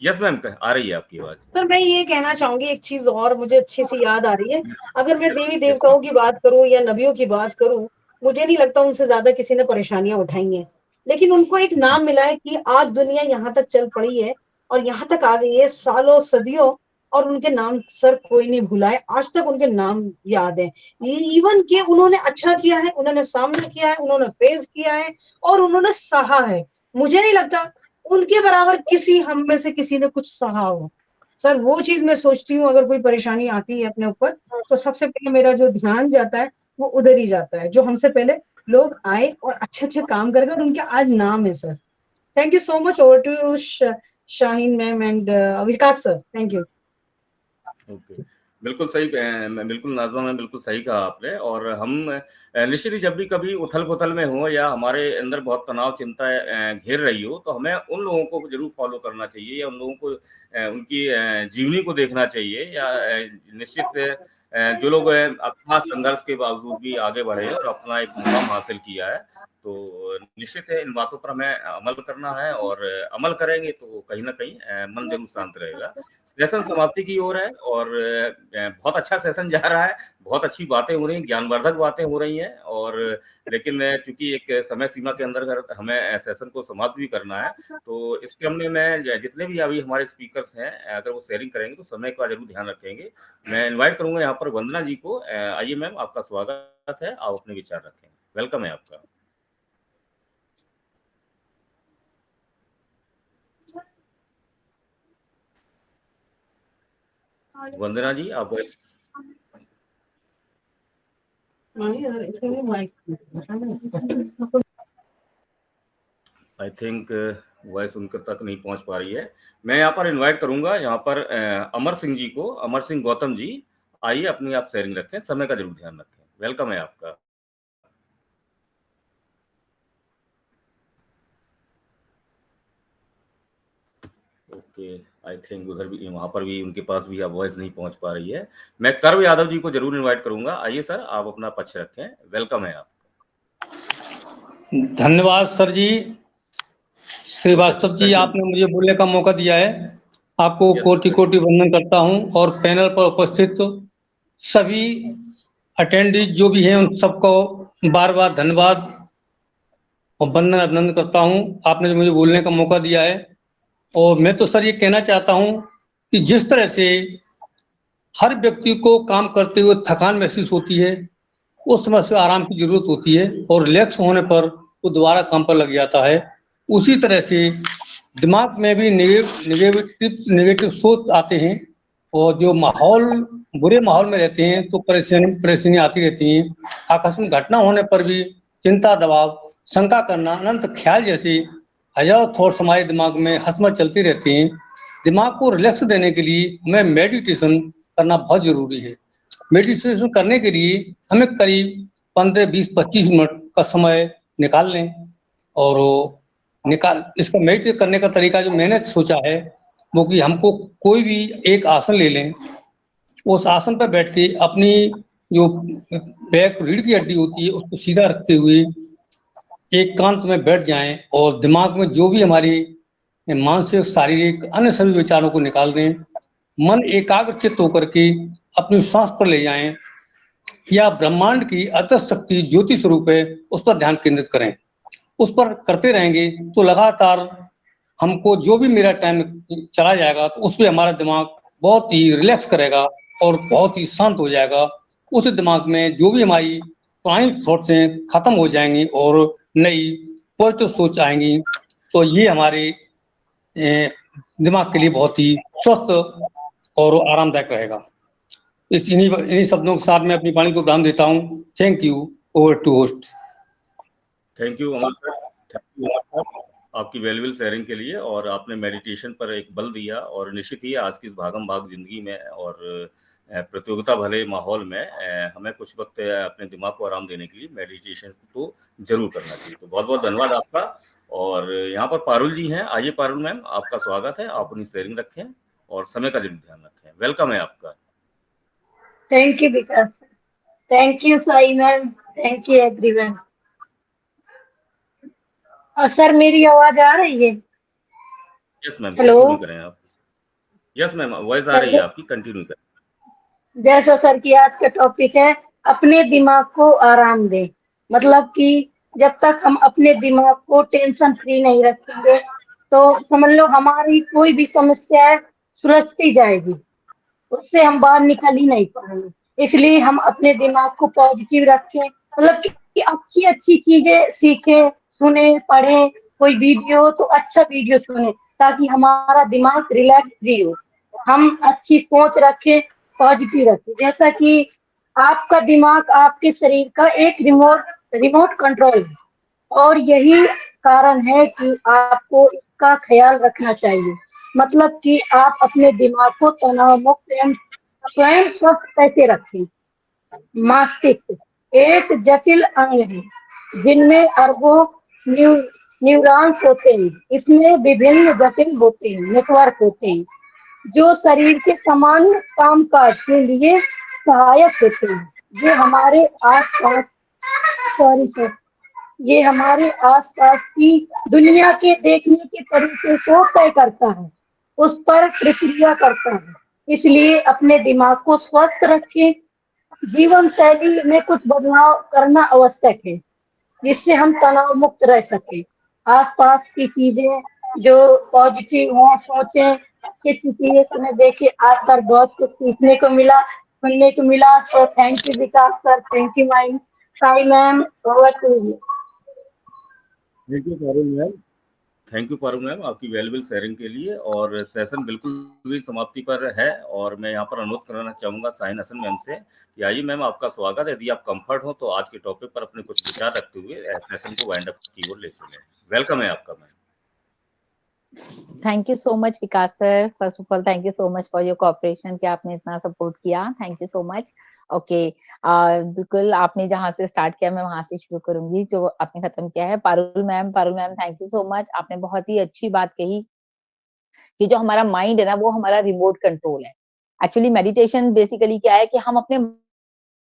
यस मैम, आ रही है आपकी आवाज। सर मैं ये कहना चाहूंगी, एक चीज और मुझे अच्छी सी याद आ रही है। अगर मैं देवी Yes, देवताओं की बात करूं या नबियों की बात करूं, मुझे नहीं लगता उनसे ज्यादा किसी ने परेशानियां उठाई हैं, लेकिन उनको एक नाम मिला है कि आज दुनिया यहाँ तक चल पड़ी है और यहाँ तक आ गई है सालों सदियों, और उनके नाम सर कोई नहीं भूला है, आज तक उनके नाम याद है। इवन कि उन्होंने अच्छा किया है, उन्होंने सामना किया है, उन्होंने फेस किया है और उन्होंने सहा है। मुझे नहीं लगता उनके बराबर किसी हम में से किसी ने कुछ सहा हो। सर वो चीज मैं सोचती हूँ, अगर कोई परेशानी आती है अपने ऊपर, तो सबसे पहले मेरा जो ध्यान जाता है वो उधर ही जाता है, जो हमसे पहले लोग आए और अच्छे अच्छे काम करके, और उनके आज नाम है sir. Thank you so much. Over to Shaheen ma'am and Vikas sir. Thank you. Okay, बिल्कुल सही, बिल्कुल नाज़मा मैम, बिल्कुल सही कहा आपने। और हम निश्चित ही जब भी कभी उथल-पुथल में हो या हमारे अंदर बहुत तनाव चिंता घेर रही हो, तो हमें उन लोगों को जरूर फॉलो करना चाहिए, या उन लोगों को उनकी जीवनी को देखना चाहिए, या निश्चित जो लोग अपना संघर्ष के बावजूद भी आगे बढ़े और अपना एक मुकाम हासिल किया है, तो निश्चित है इन बातों पर हमें अमल करना है, और अमल करेंगे तो कहीं ना कहीं मन जरूर शांत रहेगा। सेशन समाप्ति की ओर है, और बहुत अच्छा सेशन जा रहा है, बहुत अच्छी बातें हो रही हैं, ज्ञानवर्धक बातें हो रही हैं, और लेकिन चूंकि एक समय सीमा के अंदर अगर हमें सेशन को समाप्त भी करना है, तो इस क्रम में मैं जितने भी अभी हमारे स्पीकर्स हैं, अगर वो शेयरिंग करेंगे तो समय का जरूर ध्यान रखेंगे। मैं इन्वाइट करूंगा यहाँ पर वंदना जी को। आइए मैम, आपका स्वागत है, आप अपने विचार रखें, वेलकम है आपका। वंदना जी, आप आई थिंक वॉइस उनके तक नहीं पहुंच पा रही है। मैं यहाँ पर इनवाइट करूंगा यहाँ पर अमर सिंह जी को, अमर सिंह गौतम जी, आइए अपनी आप शेयरिंग रखें, समय का जरूर ध्यान रखें, वेलकम है आपका। ओके, आई थिंक उधर भी, वहां पर भी उनके पास भी अब वॉइस नहीं पहुंच पा रही है। मैं कर्व यादव जी को जरूर इनवाइट करूंगा। आइए सर, आप अपना पक्ष रखें, वेलकम है आपका। धन्यवाद सर जी। श्रीवास्तव जी, आपने मुझे बोलने का मौका दिया है, आपको कोटि कोटि वंदन करता हूं, और पैनल पर उपस्थित सभी अटेंडीज जो भी हैं उन सबको बार बार धन्यवाद और वंदन अभिनंदन करता हूं, आपने मुझे बोलने का मौका दिया है। और मैं तो सर ये कहना चाहता हूं कि जिस तरह से हर व्यक्ति को काम करते हुए थकान महसूस होती है, उस समय से आराम की जरूरत होती है, और रिलैक्स होने पर वो दोबारा काम पर लग जाता है। उसी तरह से दिमाग में भी नेगेटिव सोच आते हैं, और जो माहौल बुरे माहौल में रहते हैं तो परेशानी आती रहती हैं। आकस्मिक घटना होने पर भी चिंता, दबाव, शंका करना, अनंत ख्याल जैसे हजारों थॉट्स हमारे दिमाग में हसमत चलती रहती हैं। दिमाग को रिलैक्स देने के लिए हमें मेडिटेशन करना बहुत जरूरी है। मेडिटेशन करने के लिए हमें करीब 15, 20, 25 मिनट का समय निकाल लें, और इसका मेडिटेट करने का तरीका जो मैंने सोचा है वो कि हमको कोई भी एक आसन ले लें, उस आसन पर बैठ के अपनी जो बैक रीढ़ की हड्डी होती है उसको सीधा रखते हुए एकांत में बैठ जाएं, और दिमाग में जो भी हमारी मानसिक, शारीरिक, अन्य सभी विचारों को निकाल दें। मन एकाग्रचित्त होकर के अपनी सांस पर ले जाएं, या ब्रह्मांड की अदृश्य शक्ति ज्योति स्वरूप है उस पर ध्यान केंद्रित करें। उस पर करते रहेंगे तो लगातार हमको जो भी मेरा टाइम चला जाएगा तो उस पर हमारा दिमाग बहुत ही रिलैक्स करेगा और बहुत ही शांत हो जाएगा। उस दिमाग में जो भी हमारी पुरानी थॉट्स हैं खत्म हो जाएंगी और नई पॉजिटिव सोच आएंगी। तो ये हमारे दिमाग के लिए बहुत ही स्वस्थ और आरामदायक रहेगा। इन्हीं शब्दों के साथ मैं अपनी वाणी को विराम देता हूँ। Thank you. Over to host. Thank you Amar sir, thank you Amar sir. आपका आपकी वैल्यूबल शेयरिंग के लिए, और आपने मेडिटेशन पर एक बल दिया, और निश्चित ही आज की इस भागम भाग जिंदगी में और प्रतियोगिता भले माहौल में हमें कुछ वक्त अपने दिमाग को आराम देने के लिए मेडिटेशन तो जरूर करना चाहिए। तो बहुत बहुत धन्यवाद आपका। और यहाँ पर पारुल जी हैं, आइए पारुल मैम, आपका स्वागत है। आप अपनी शेयरिंग रखें और समय का जरूर ध्यान रखें। वेलकम है आपका। Thank you Vikas, thank you Sai ma'am, thank you everyone. Sir मेरी आवाज आ रही है? यस मैम, हेलो कंटिन्यू करें आप। यस मैम, वॉइस आ रही है आपकी, कंटिन्यू करें। जैसा सर की आज का टॉपिक है, अपने दिमाग को आराम दें। मतलब कि जब तक हम अपने दिमाग को टेंशन फ्री नहीं रखेंगे तो समझ लो हमारी कोई भी समस्या है सुलझती जाएगी, उससे हम बाहर निकल ही नहीं पाएंगे। इसलिए हम अपने दिमाग को पॉजिटिव रखें, मतलब कि अच्छी अच्छी चीजें सीखें, सुने, पढ़ें। कोई वीडियो तो अच्छा वीडियो सुने ताकि हमारा दिमाग रिलैक्स फ्री हो। हम अच्छी सोच रखें, पॉजिटिव रखें। जैसा कि आपका दिमाग आपके शरीर का एक रिमोट कंट्रोल है, और यही कारण है कि आपको इसका ख्याल रखना चाहिए। मतलब कि आप अपने दिमाग को तनाव मुक्त एवं स्वयं स्वस्थ कैसे रखें। मस्तिष्क एक जटिल अंग है जिनमें अरबों न्यूरॉन्स होते हैं। इसमें विभिन्न जटिल होते हैं, नेटवर्क होते हैं जो शरीर के सामान्य कामकाज के लिए सहायक होते हैं। ये हमारे आसपास ये हमारे आसपास की दुनिया के देखने के तरीके को तय करता है, उस पर प्रक्रिया करता है। इसलिए अपने दिमाग को स्वस्थ रखें। जीवन शैली में कुछ बदलाव करना आवश्यक है जिससे हम तनाव मुक्त रह सके। आसपास की चीजें जो पॉजिटिव हो सोचें, अच्छी अच्छी चीजें समय देखे। आज तक बहुत कुछ सीखने को मिला, सुनने को मिला। So thank you Vikas sir, thank you my Sai ma'am, over to you. Thank you Parul ma'am, thank you Parul ma'am आपकी वैल्यूबल शेयरिंग के लिए। और सेशन बिल्कुल भी समाप्ति पर है, और मैं यहाँ पर अनुरोध करना चाहूंगा साइन हसन मैम से कि आइए मैम, आपका स्वागत है। यदि आप कंफर्ट हो तो आज के टॉपिक पर अपने कुछ विचार रखते हुए सेशन को वाइंड अप की ओर ले चलें। वेलकम है आपका ma'am. Thank you so much Vikas sir. First of all thank you so much for your cooperation कि आपने इतना सपोर्ट किया। Thank you so much. Okay, बिल्कुल आपने जहां से स्टार्ट किया मैं वहां से शुरू करूंगी जो आपने खत्म किया है। Parul ma'am thank you so much. आपने बहुत ही अच्छी बात कही कि जो हमारा माइंड है ना वो हमारा रिमोट कंट्रोल है। एक्चुअली मेडिटेशन बेसिकली क्या है कि हम अपने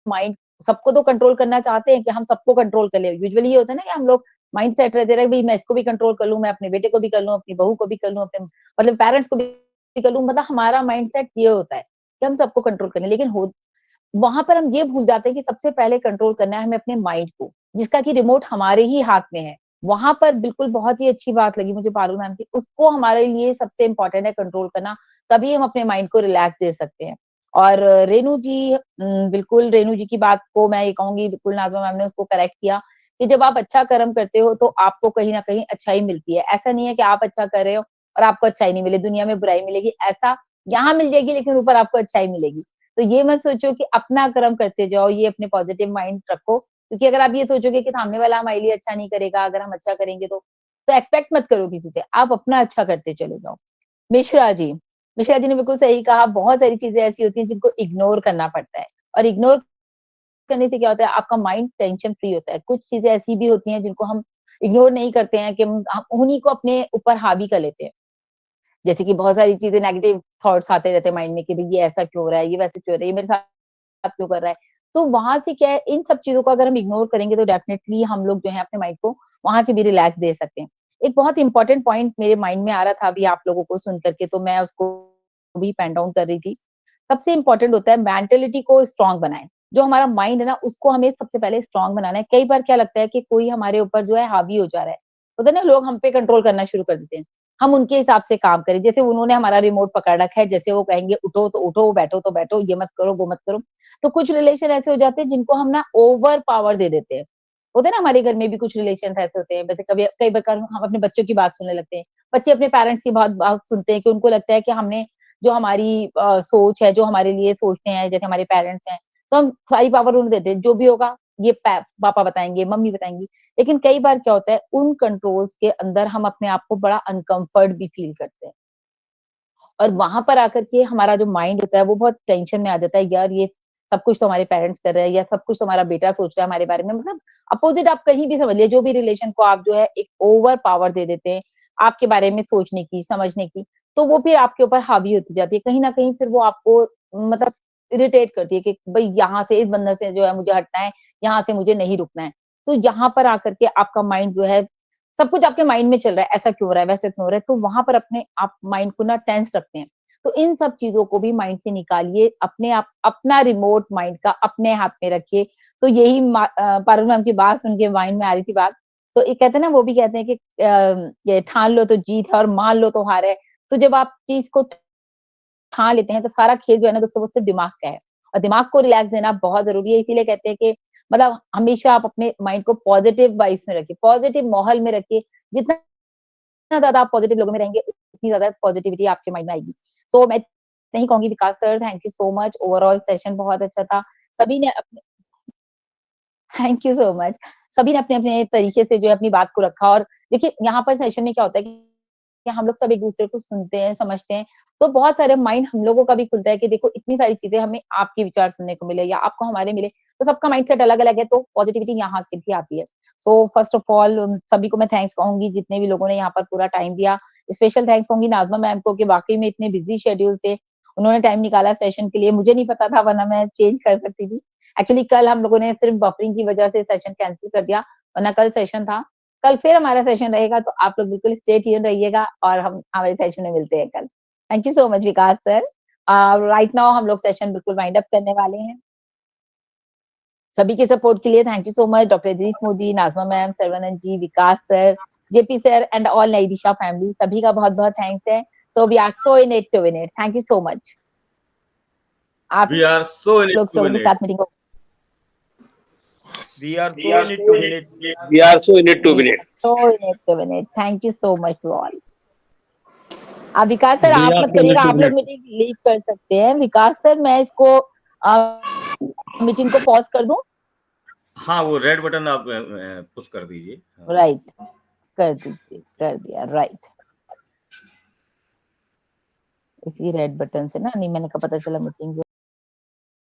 माइंड, सबको तो कंट्रोल करना चाहते हैं कि हम सबको कंट्रोल कर ले। यूजुअली ये होता है ना कि हम लोग माइंड सेट रहते रहे भाई मैं इसको भी कंट्रोल कर लूं, मैं अपने बेटे को भी कर लूं, अपनी बहू को भी कर लूं, अपने मतलब पेरेंट्स को भी कर लूं। मतलब हमारा माइंड सेट ये होता है कि हम सबको कंट्रोल करें, लेकिन वहां पर हम ये भूल जाते हैं कि सबसे पहले कंट्रोल करना है हमें अपने माइंड को, जिसका कि रिमोट हमारे ही हाथ में है। वहां पर बिल्कुल बहुत ही अच्छी बात लगी मुझे पारुल मैम की, उसको हमारे लिए सबसे इंपॉर्टेंट है कंट्रोल करना, तभी हम अपने माइंड को रिलैक्स दे सकते हैं। और रेनू जी, बिल्कुल रेनू जी की बात को मैं ये कहूंगी, बिल्कुल नाज़मा मैम ने उसको करेक्ट किया कि जब आप अच्छा कर्म करते हो तो आपको कहीं ना कहीं अच्छाई मिलती है। ऐसा नहीं है कि आप अच्छा कर रहे हो और आपको अच्छाई नहीं मिले, दुनिया में बुराई मिलेगी, ऐसा यहाँ मिल जाएगी लेकिन ऊपर आपको अच्छाई मिलेगी। तो ये मत सोचो कि अपना कर्म करते जाओ, ये अपने पॉजिटिव माइंड रखो, क्योंकि अगर आप ये सोचोगे कि सामने वाला हमारे लिए अच्छा नहीं करेगा, अगर हम अच्छा करेंगे तो एक्सपेक्ट मत करो किसी से, आप अपना अच्छा करते चले जाओ। मिश्रा जी ने बिल्कुल सही कहा। बहुत सारी चीजें ऐसी होती हैं जिनको इग्नोर करना पड़ता है, और इग्नोर करने से क्या होता है आपका माइंड टेंशन फ्री होता है। कुछ चीजें ऐसी भी होती हैं जिनको हम इग्नोर नहीं करते हैं कि हम उन्हीं को अपने ऊपर हावी कर लेते हैं। जैसे कि बहुत सारी चीजें नेगेटिव थॉट्स आते रहते हैं माइंड में कि भाई ये ऐसा क्यों हो रहा है, ये वैसे क्यों हो रहा है, ये मेरे साथ क्यों कर रहा है। तो वहां से क्या है, इन सब चीजों को अगर हम इग्नोर करेंगे तो डेफिनेटली हम लोग जो है अपने माइंड को वहां से भी रिलैक्स दे सकते हैं। एक बहुत इंपॉर्टेंट पॉइंट मेरे माइंड में आ रहा था अभी आप लोगों को सुन करके, तो मैं उसको भी पेन डाउन कर रही थी। सबसे इंपॉर्टेंट होता है मेंटेलिटी को स्ट्रांग बनाएं। जो हमारा माइंड है ना उसको हमें सबसे पहले स्ट्रांग बनाना है। कई बार क्या लगता है कि कोई हमारे ऊपर जो है हावी हो जा रहा है, होता है ना, लोग हम पे कंट्रोल करना शुरू कर देते हैं, हम उनके हिसाब से काम करें। जैसे उन्होंने हमारा रिमोट पकड़ रखा है, जैसे वो कहेंगे उठो तो उठो, बैठो तो बैठो, ये मत करो वो मत करो। तो कुछ रिलेशन ऐसे हो जाते हैं जिनको हम ना ओवर पावर दे देते हैं। होते हैं ना, हमारे घर में भी कुछ रिलेशन ऐसे होते हैं। वैसे कभी कई बार हम अपने बच्चों की बात सुनने लगते हैं, बच्चे अपने पेरेंट्स की बात सुनते हैं कि उनको लगता है कि हमने जो हमारी सोच है, जो हमारे लिए सोचते हैं, जैसे हमारे पेरेंट्स हैं, तो हम सारी पावर उन्हें देते हैं, जो भी होगा ये पापा बताएंगे, मम्मी बताएंगी, लेकिन कई बार क्या होता है उन कंट्रोल्स के अंदर हम अपने आप को बड़ा अनकंफर्ट भी फील करते हैं और वहां पर आकर के हमारा जो माइंड होता है वो बहुत टेंशन में आ जाता है, यार ये सब कुछ तो हमारे पेरेंट्स कर रहे हैं या सब कुछ तो हमारा बेटा सोच रहा है हमारे बारे में, मतलब अपोजिट आप कहीं भी समझ लिए, जो भी रिलेशन को आप जो है एक ओवर पावर दे देते हैं आपके बारे में सोचने की, समझने की, तो वो फिर आपके ऊपर हावी होती जाती है, कहीं ना कहीं फिर वो आपको मतलब इरिटेट करती है कि भाई यहाँ से इस बंधन से जो है मुझे हटना है, यहाँ से मुझे नहीं रुकना है। तो यहाँ पर आकर के आपका माइंड जो है सब कुछ आपके माइंड में चल रहा है, ऐसा क्यों हो रहा है, वैसे क्यों हो रहा है, तो वहां पर अपने आप माइंड को ना टेंस रखते हैं। तो इन सब चीजों को भी माइंड से निकालिए, अपने आप अपना रिमोट माइंड का अपने हाथ में रखिए। तो यही पारुल मैम की बात सुन के माइंड में आ रही थी बात, तो ये कहते हैं ना, वो भी कहते हैं कि ये ठान लो तो जीत है और मान लो तो हार है। तो जब आप चीज को ठान लेते हैं तो सारा खेल जो है ना दोस्तों वो सिर्फ दिमाग का है और दिमाग को रिलैक्स देना बहुत जरूरी है। इसीलिए कहते हैं कि मतलब हमेशा आप अपने माइंड को पॉजिटिव वाइब्स में रखिए, पॉजिटिव माहौल में रखिए। जितना ज्यादा आप पॉजिटिव लोगों में रहेंगे उतनी ज्यादा पॉजिटिविटी आपके माइंड में आएगी। सो मैं नहीं कहूंगी Vikas sir, thank you so much, overall session बहुत अच्छा था। सभी ने अपने थैंक यू सो मच, सभी ने अपने अपने तरीके से जो है अपनी बात को रखा। और देखिए यहाँ पर सेशन में क्या होता है कि हम लोग सब एक दूसरे को सुनते हैं, समझते हैं, तो बहुत सारे माइंड हम लोगों का भी खुलता है कि देखो इतनी सारी चीजें हमें आपके विचार सुनने को मिले या आपको हमारे मिले, तो सबका माइंडसेट अलग अलग है, तो पॉजिटिविटी यहाँ से भी आती है। सो फर्स्ट ऑफ ऑल सभी को मैं थैंक्स कहूंगी जितने भी लोगों ने यहाँ पर पूरा टाइम दिया। स्पेशल थैंक्स कहूंगी नाजमा मैम को कि वाकई में इतने बिजी शेड्यूल से उन्होंने टाइम निकाला सेशन के लिए, मुझे नहीं पता था वरना मैं चेंज कर सकती थी। एक्चुअली कल हम लोगों ने सिर्फ बफरिंग की वजह से सेशन कैंसिल कर दिया, वरना कल सेशन था। कल फिर हमारा सेशन रहेगा, तो आप लोग बिल्कुल स्टे ट्यून रहिएगा और हम हमारे सेशन में मिलते हैं कल। Thank you so much Vikas sir. Right now हम लोग सेशन बिल्कुल वाइंड अप करने वाले हैं। सभी के सपोर्ट के लिए thank you so much, doctor Idris Modi, Nazma ma'am, Sarvanand ji, Vikas sir, JP sir and all Nai Disha family, सभी का बहुत बहुत थैंक्स है। So we are so in it to win it, thank you so much. आप we are so in it लोग to win के it. साथ meeting को We are so in it to win it. We are so in it to win it. so in it to win it, thank you so much to all। अब विकास sir We आप are मत so in it करिएगा, to आप win लोग it। Meeting leave कर सकते हैं। विकास sir मैं इसको मीटिंग को पॉज कर दूं? हाँ, वो रेड बटन आप पुश कर दीजिए। राइट, कर दीजिए, कर दिया, राइट। इसी रेड बटन से ना, नहीं मैंने कहा पता चला मीटिंग